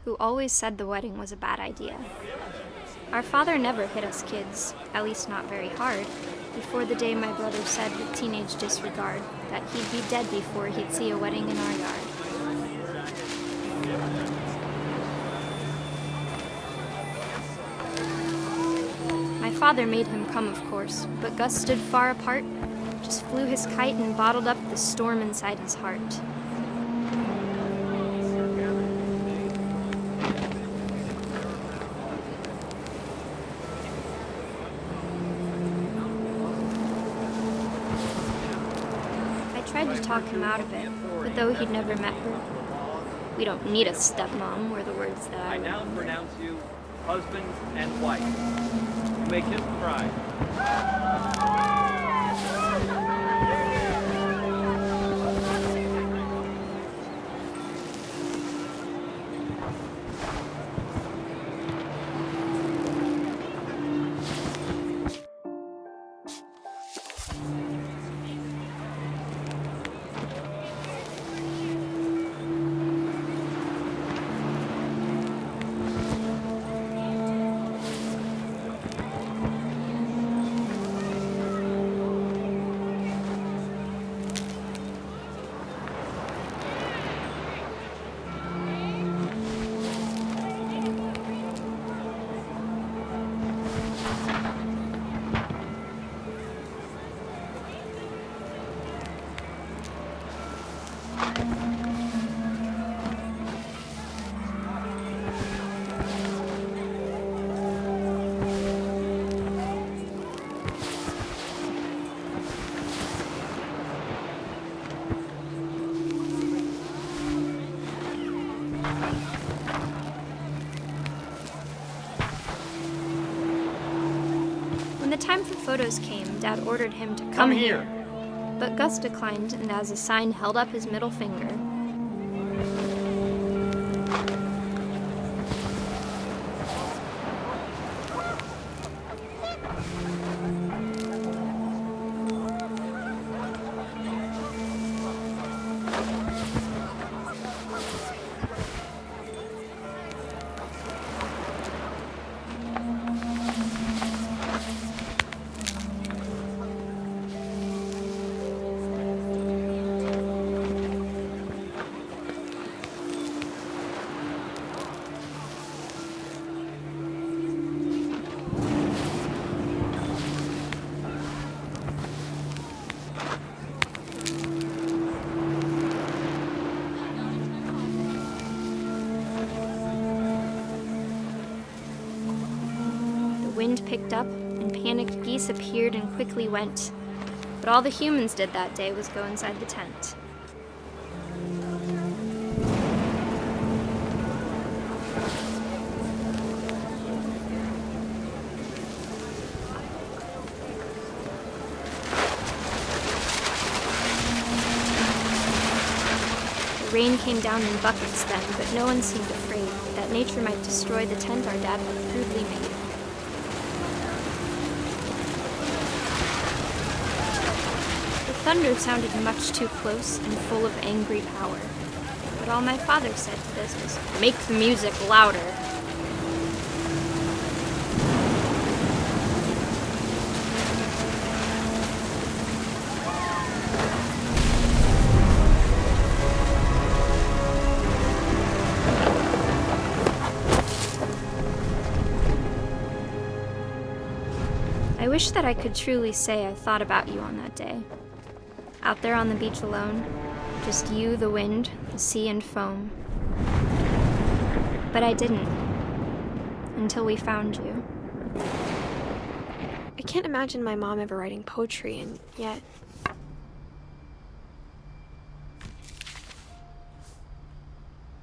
[SPEAKER 10] who always said the wedding was a bad idea. Our father never hit us kids, at least not very hard, before the day my brother said with teenage disregard that he'd be dead before he'd see a wedding in our yard. My father made him come, of course, but Gus stood far apart, just flew his kite and bottled up the storm inside his heart. I tried to talk him out of it, but though he'd never met her, "We don't need a stepmom," were the words that I
[SPEAKER 12] now pronounce you husband and wife. You may kiss the bride.
[SPEAKER 10] When the time for photos came, Dad ordered him to come here. But Gus declined, and as a sign held up his middle finger. The wind picked up, and panicked geese appeared and quickly went. But all the humans did that day was go inside the tent. rain came down in buckets then, but no one seemed afraid that nature might destroy the tent our dad had crudely made. The thunder sounded much too close and full of angry power. But all my father said to this was, "Make the music louder." I wish that I could truly say I thought about you on that day. Out there on the beach alone, just you, the wind, the sea, and foam. But I didn't, until we found you.
[SPEAKER 1] I can't imagine my mom ever writing poetry, and yet...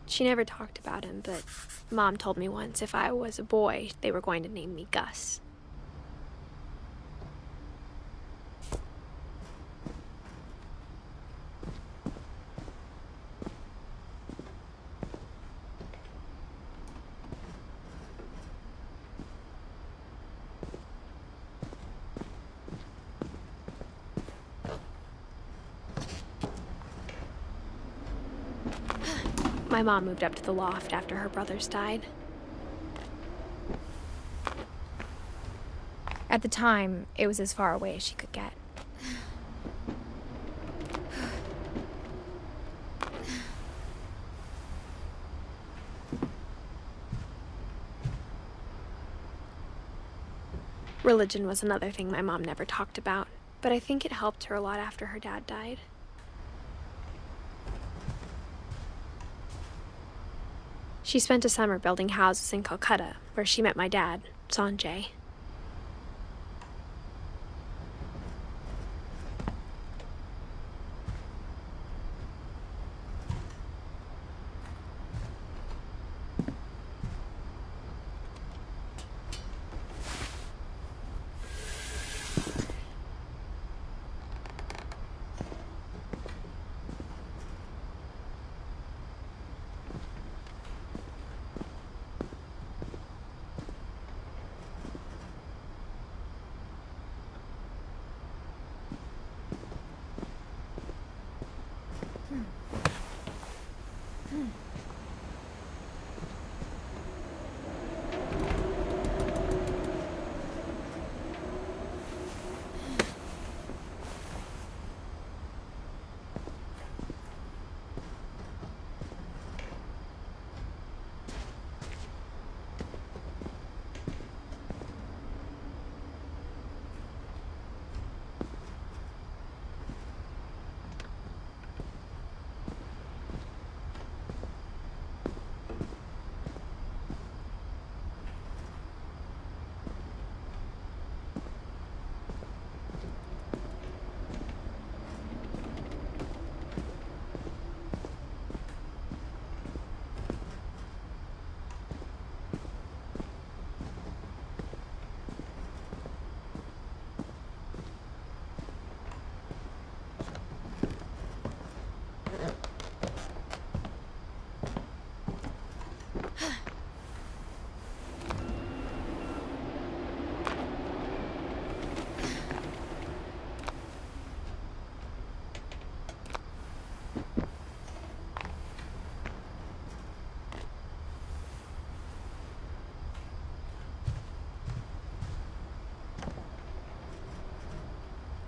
[SPEAKER 1] She never talked about him, but Mom told me once if I was a boy, they were going to name me Gus. My mom moved up to the loft after her brothers died. At the time, it was as far away as she could get. Religion was another thing my mom never talked about, but I think it helped her a lot after her dad died. She spent a summer building houses in Calcutta, where she met my dad, Sanjay.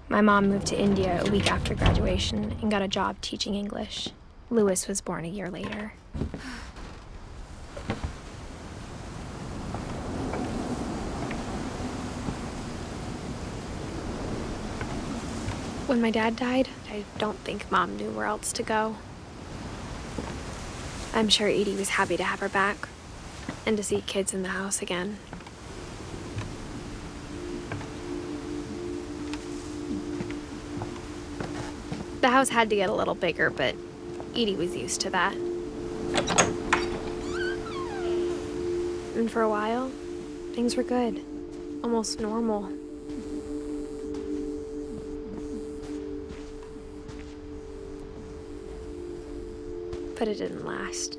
[SPEAKER 1] My mom moved to India a week after graduation and got a job teaching English. Louis was born a year later. When my dad died, I don't think Mom knew where else to go. I'm sure Edie was happy to have her back and to see kids in the house again. The house had to get a little bigger, but Edie was used to that. And for a while, things were good, almost normal. But But it didn't last.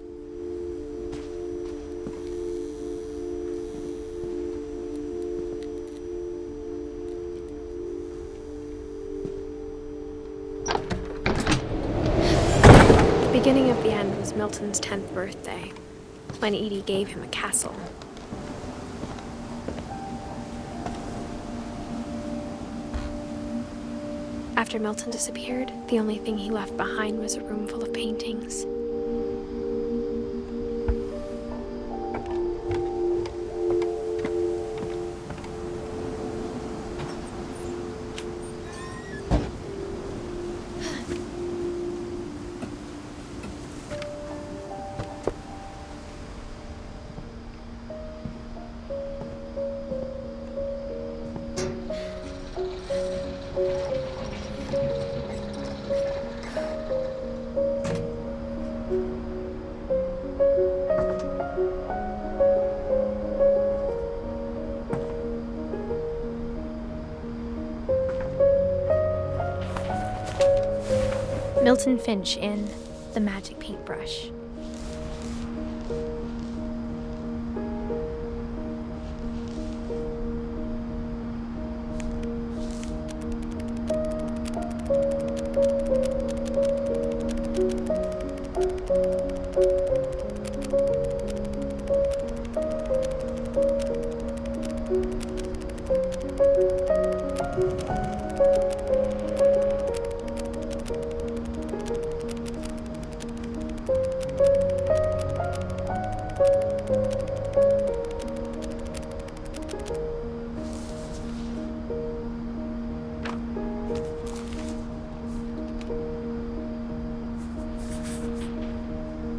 [SPEAKER 1] The beginning of the end was Milton's 10th birthday, when Edie gave him a castle. After Milton disappeared, the only thing he left behind was a room full of paintings. Milton Finch in The Magic Paintbrush.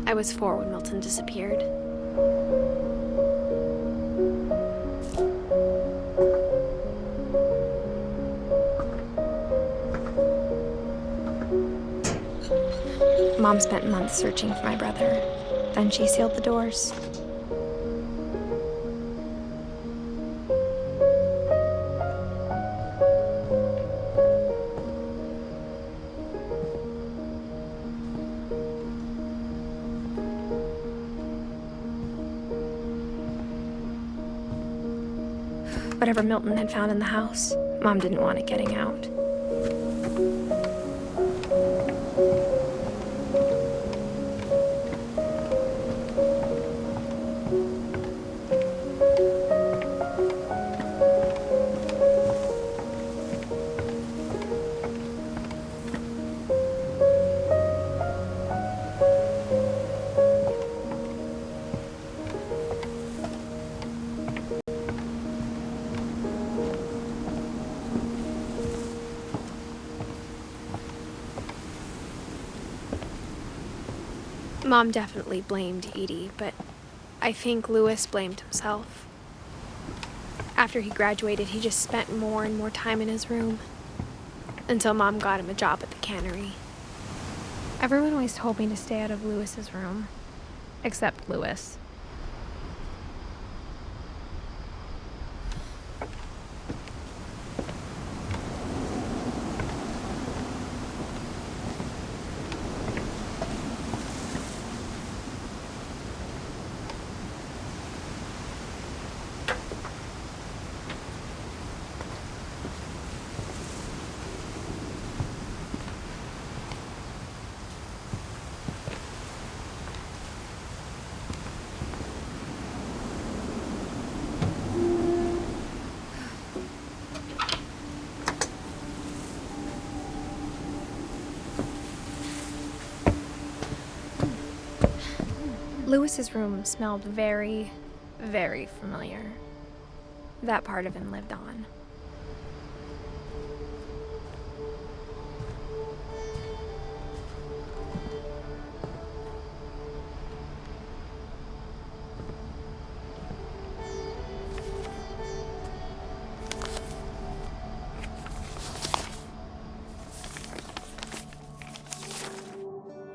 [SPEAKER 1] I was 4 when Milton disappeared. Mom spent months searching for my brother. Then she sealed the doors. Whatever Milton had found in the house, Mom didn't want it getting out. Mom definitely blamed Edie, but I think Louis blamed himself. After he graduated, he just spent more and more time in his room, until Mom got him a job at the cannery. Everyone always told me to stay out of Louis's room, except Louis. Louis's room smelled very, very familiar. That part of him lived on.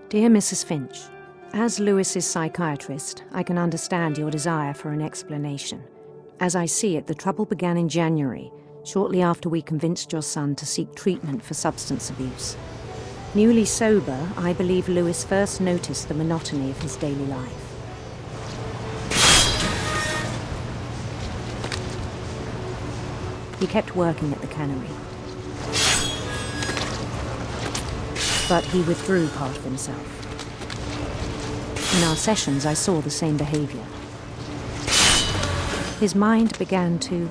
[SPEAKER 13] Dear Mrs. Finch, as Louis's psychiatrist, I can understand your desire for an explanation. As I see it, the trouble began in January, shortly after we convinced your son to seek treatment for substance abuse. Newly sober, I believe Lewis first noticed the monotony of his daily life. He kept working at the cannery, but he withdrew part of himself. In our sessions, I saw the same behavior. His mind began to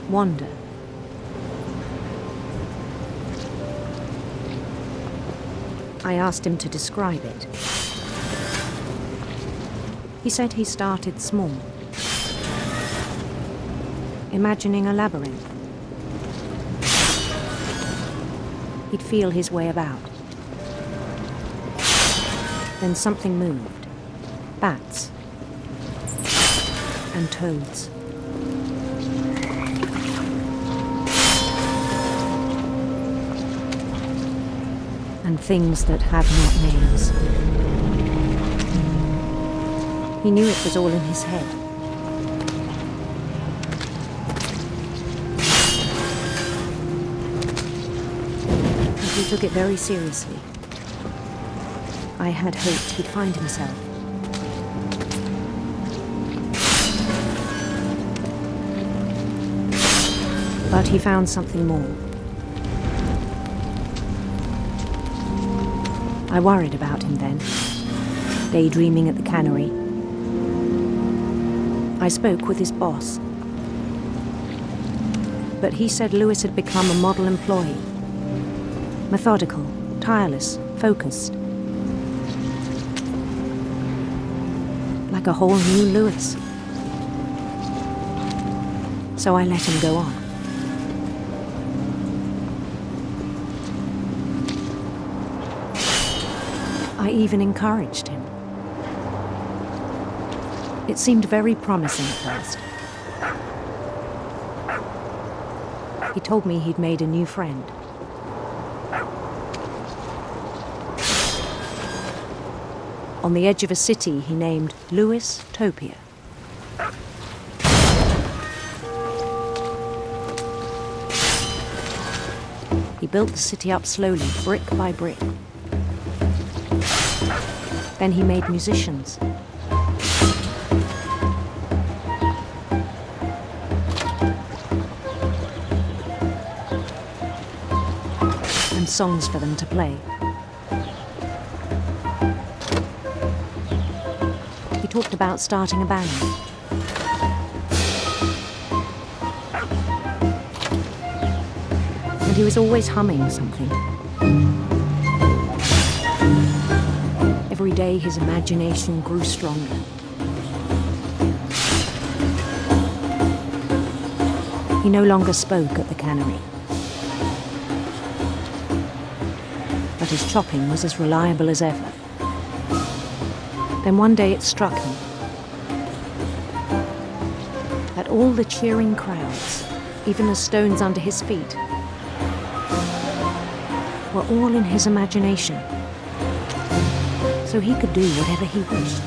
[SPEAKER 13] wander. I asked him to describe it. He said he started small, imagining a labyrinth. He'd feel his way about. Then something moved. Bats and toads. And things that have not names. He knew it was all in his head. And he took it very seriously. I had hoped he'd find himself. But he found something more. I worried about him then, daydreaming at the cannery. I spoke with his boss, but he said Lewis had become a model employee. Methodical, tireless, focused. Like a whole new Lewis. So I let him go on. I even encouraged him. It seemed very promising at first. He told me he'd made a new friend. On the edge of a city he named Lewis Topia. He built the city up slowly, brick by brick. Then he made musicians. And songs for them to play. He talked about starting a band. And he was always humming something. Every day his imagination grew stronger. He no longer spoke at the cannery. But his chopping was as reliable as ever. Then one day it struck him that all the cheering crowds, even the stones under his feet, were all in his imagination. So he could do whatever he wished.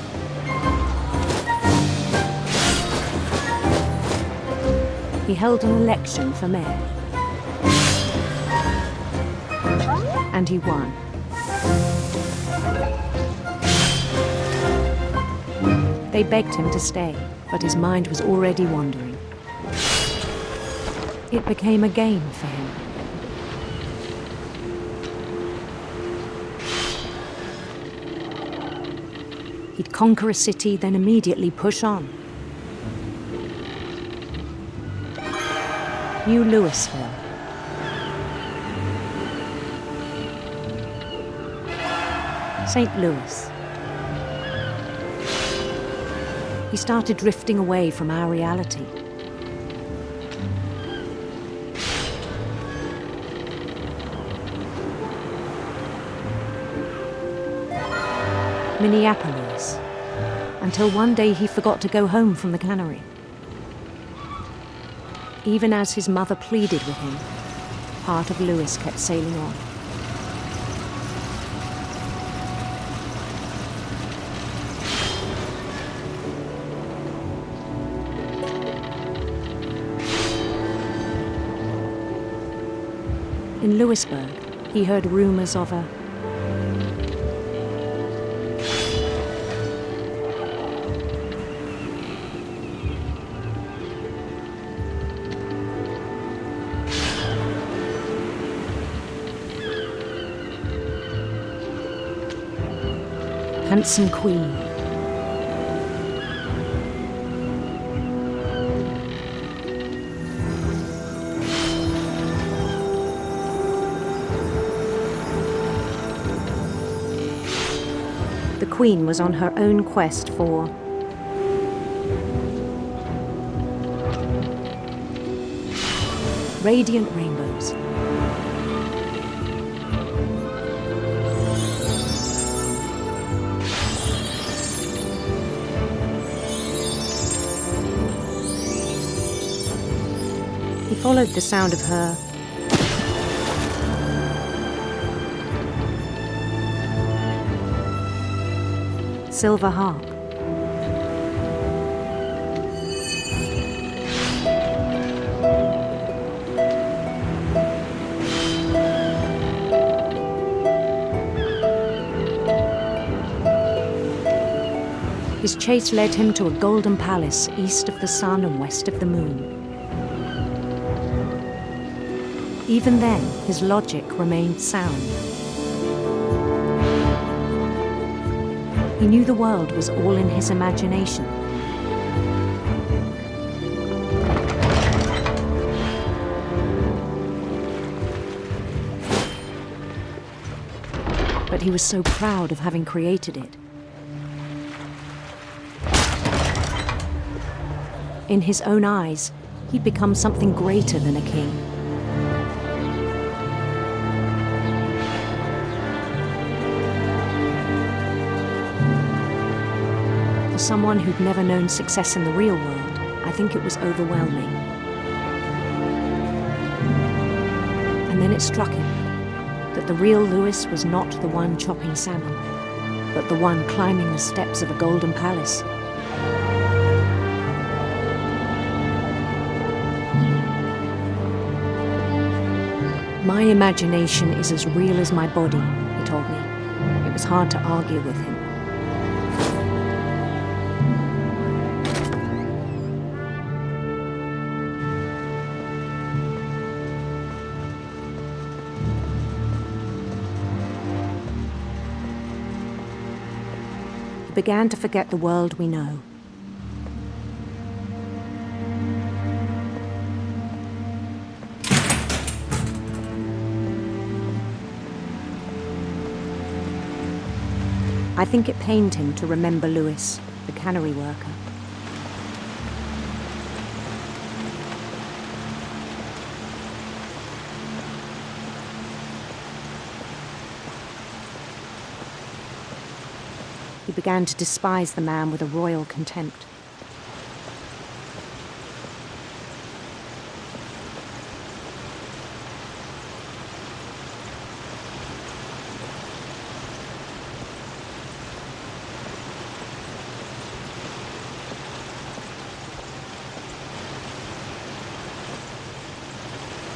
[SPEAKER 13] He held an election for mayor. And he won. They begged him to stay, but his mind was already wandering. It became a game for him. He'd conquer a city, then immediately push on. New Louisville. St. Louis. He started drifting away from our reality. Minneapolis, until one day he forgot to go home from the cannery. Even as his mother pleaded with him, part of Lewis kept sailing on. In Lewisburg, he heard rumors of a handsome queen. The queen was on her own quest for radiant rainbows. He followed the sound of her silver harp. His chase led him to a golden palace east of the sun and west of the moon. Even then, his logic remained sound. He knew the world was all in his imagination. But he was so proud of having created it. In his own eyes, he'd become something greater than a king. For someone who'd never known success in the real world, I think it was overwhelming. And then it struck him that the real Lewis was not the one chopping salmon, but the one climbing the steps of a golden palace. My imagination is as real as my body, he told me. It was hard to argue with him. He began to forget the world we know. I think it pained him to remember Lewis, the cannery worker. He began to despise the man with a royal contempt.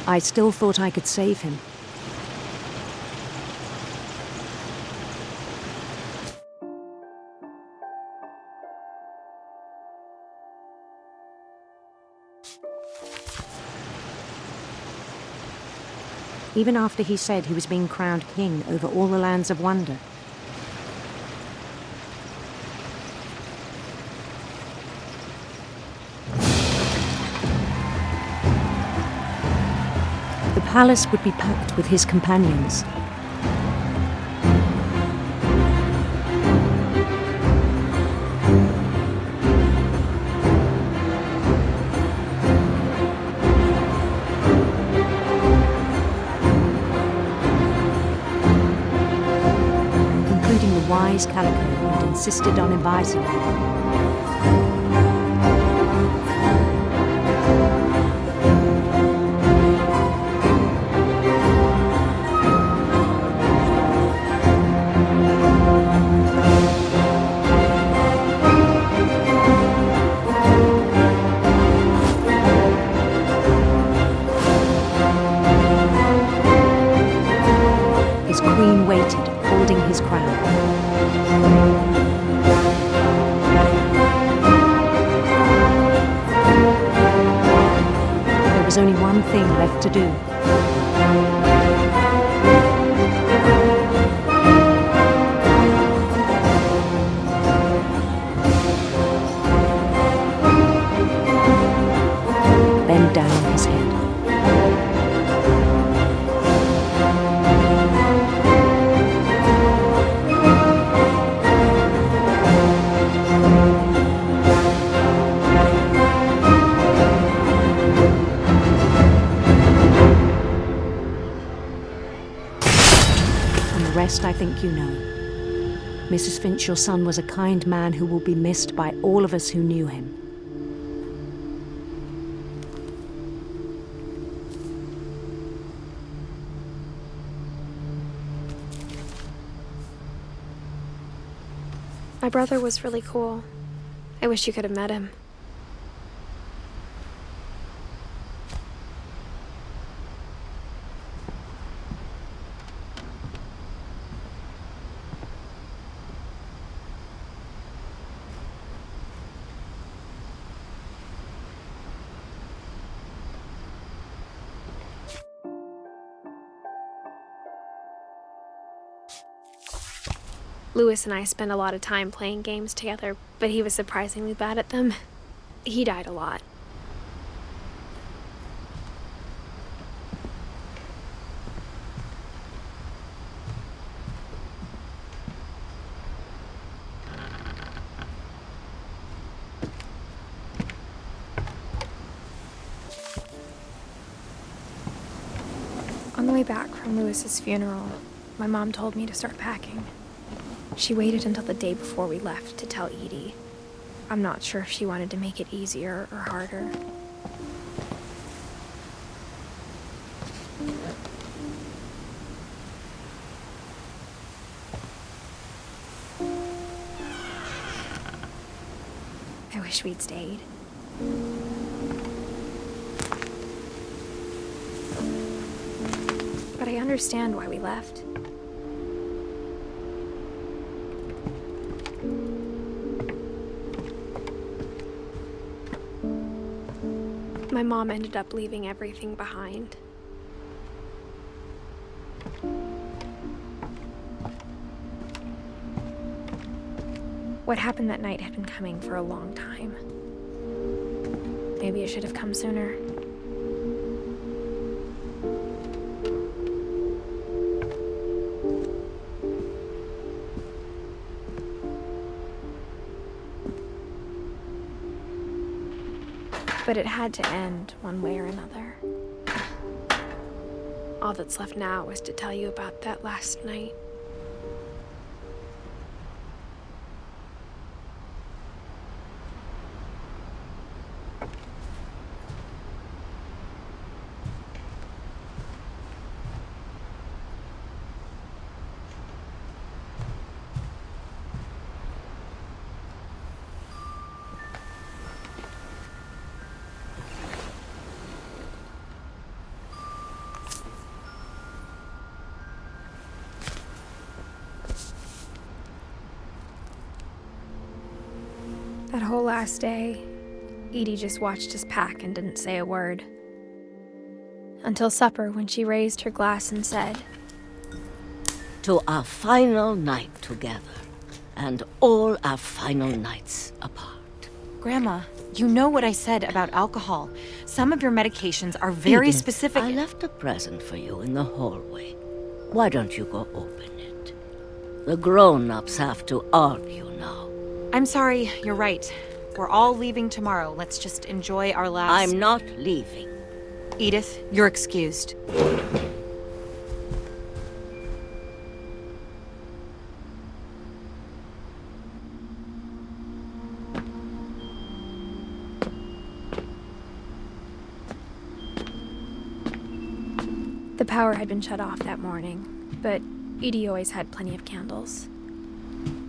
[SPEAKER 13] I still thought I could save him. Even after he said he was being crowned king over all the lands of wonder. The palace would be packed with his companions. Including the wise Calico who had insisted on advising him. left to do. Bend down his head. Rest, I think you know. Mrs. Finch, your son was a kind man who will be missed by all of us who knew him.
[SPEAKER 1] My brother was really cool. I wish you could have met him. Lewis and I spent a lot of time playing games together, but he was surprisingly bad at them. He died a lot. On the way back from Lewis's funeral, my mom told me to start packing. She waited until the day before we left to tell Edie. I'm not sure if she wanted to make it easier or harder. I wish we'd stayed. But I understand why we left. My mom ended up leaving everything behind. What happened that night had been coming for a long time. Maybe it should have come sooner. But it had to end one way or another. All that's left now is to tell you about that last night. That whole last day, Edie just watched us pack and didn't say a word. Until supper, when she raised her glass and said,
[SPEAKER 14] "To our final night together, and all our final nights apart."
[SPEAKER 15] Grandma, you know what I said about alcohol. Some of your medications are very
[SPEAKER 14] Edith,
[SPEAKER 15] specific.
[SPEAKER 14] I left a present for you in the hallway. Why don't you go open it? The grown-ups have to argue now.
[SPEAKER 15] I'm sorry, you're right. We're all leaving tomorrow. Let's just enjoy our last...
[SPEAKER 14] I'm not leaving.
[SPEAKER 15] Edith, you're excused.
[SPEAKER 1] The power had been shut off that morning, but Edie always had plenty of candles.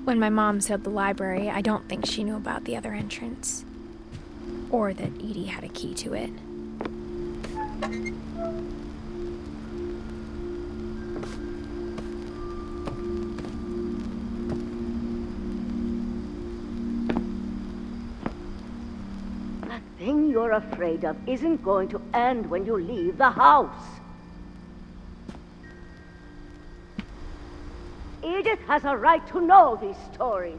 [SPEAKER 1] When my mom sealed the library, I don't think she knew about the other entrance. Or that Edie had a key to it.
[SPEAKER 14] The thing you're afraid of isn't going to end when you leave the house. Edith has a right to know these stories.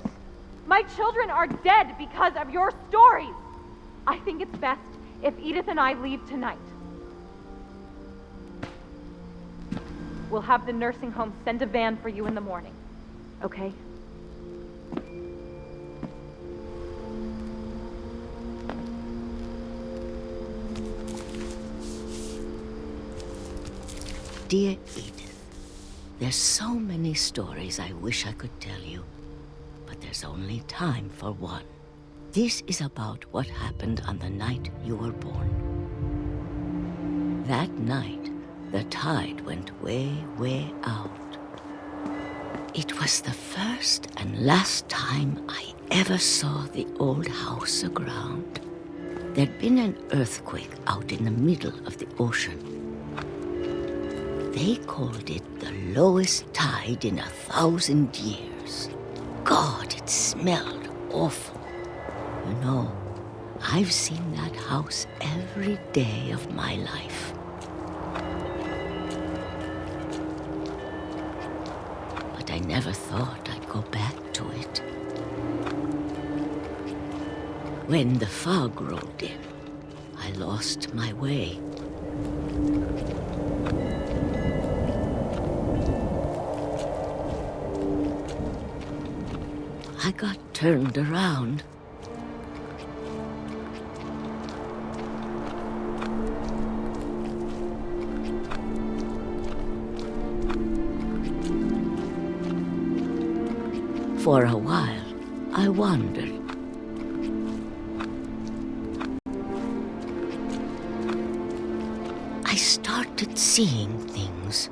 [SPEAKER 11] My children are dead because of your stories. I think it's best if Edith and I leave tonight. We'll have the nursing home send a van for you in the morning, okay?
[SPEAKER 14] Dear Edith, there's so many stories I wish I could tell you, but there's only time for one. This is about what happened on the night you were born. That night, the tide went way, way out. It was the first and last time I ever saw the old house aground. There'd been an earthquake out in the middle of the ocean. They called it the lowest tide in 1,000 years. God, it smelled awful. You know, I've seen that house every day of my life. But I never thought I'd go back to it. When the fog rolled in, I lost my way. I got turned around. For a while, I wandered. I started seeing things.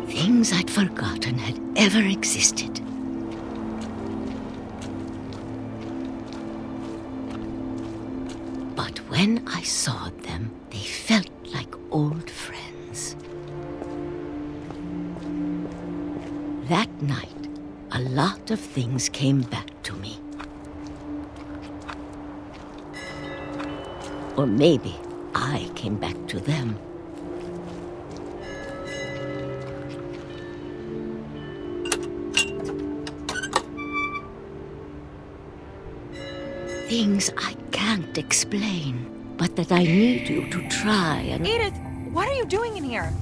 [SPEAKER 14] Things I'd forgotten had ever existed. But when I saw them, they felt like old friends. That night, a lot of things came back to me. Or maybe I came back to them. Things I can't explain, but that I need you to try and...
[SPEAKER 15] Edith, what are you doing in here?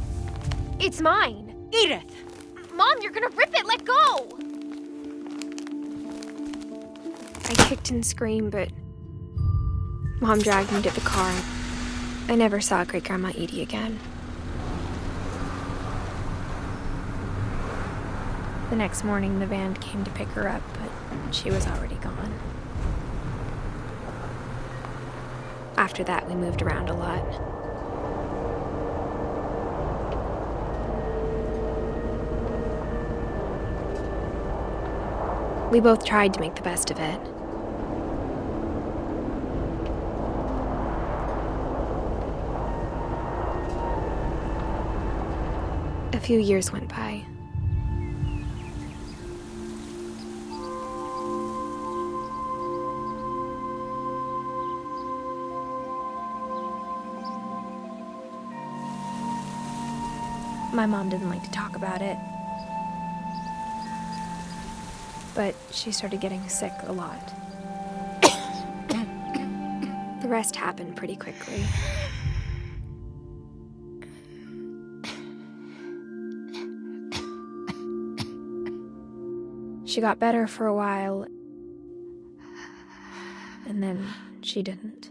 [SPEAKER 1] It's mine.
[SPEAKER 15] Edith!
[SPEAKER 1] Mom, you're gonna rip it! Let go! I kicked and screamed, but Mom dragged me to the car. I never saw Great-Grandma Edie again. The next morning, the van came to pick her up, but she was already gone. After that, we moved around a lot. We both tried to make the best of it. A few years went by. My mom didn't like to talk about it, but she started getting sick a lot. The rest happened pretty quickly. She got better for a while, and then she didn't.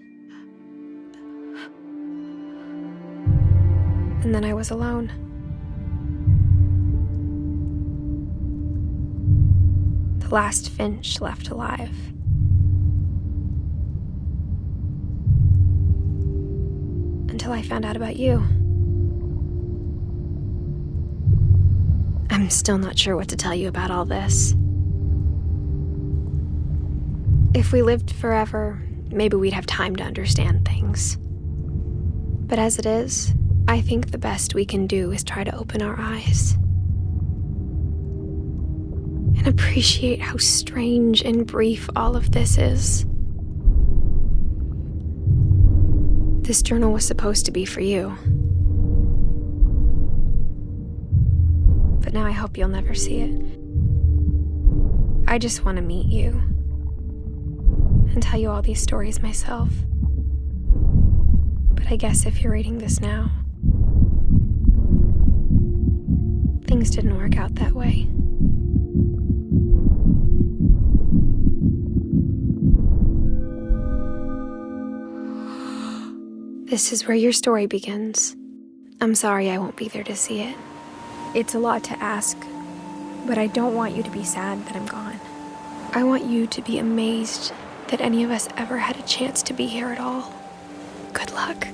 [SPEAKER 1] And then I was alone. The last Finch left alive. Until I found out about you. I'm still not sure what to tell you about all this. If we lived forever, maybe we'd have time to understand things. But as it is, I think the best we can do is try to open our eyes and appreciate how strange and brief all of this is. This journal was supposed to be for you. But now I hope you'll never see it. I just want to meet you and tell you all these stories myself. But I guess if you're reading this now, things didn't work out that way. This is where your story begins. I'm sorry I won't be there to see it. It's a lot to ask, but I don't want you to be sad that I'm gone. I want you to be amazed that any of us ever had a chance to be here at all. Good luck.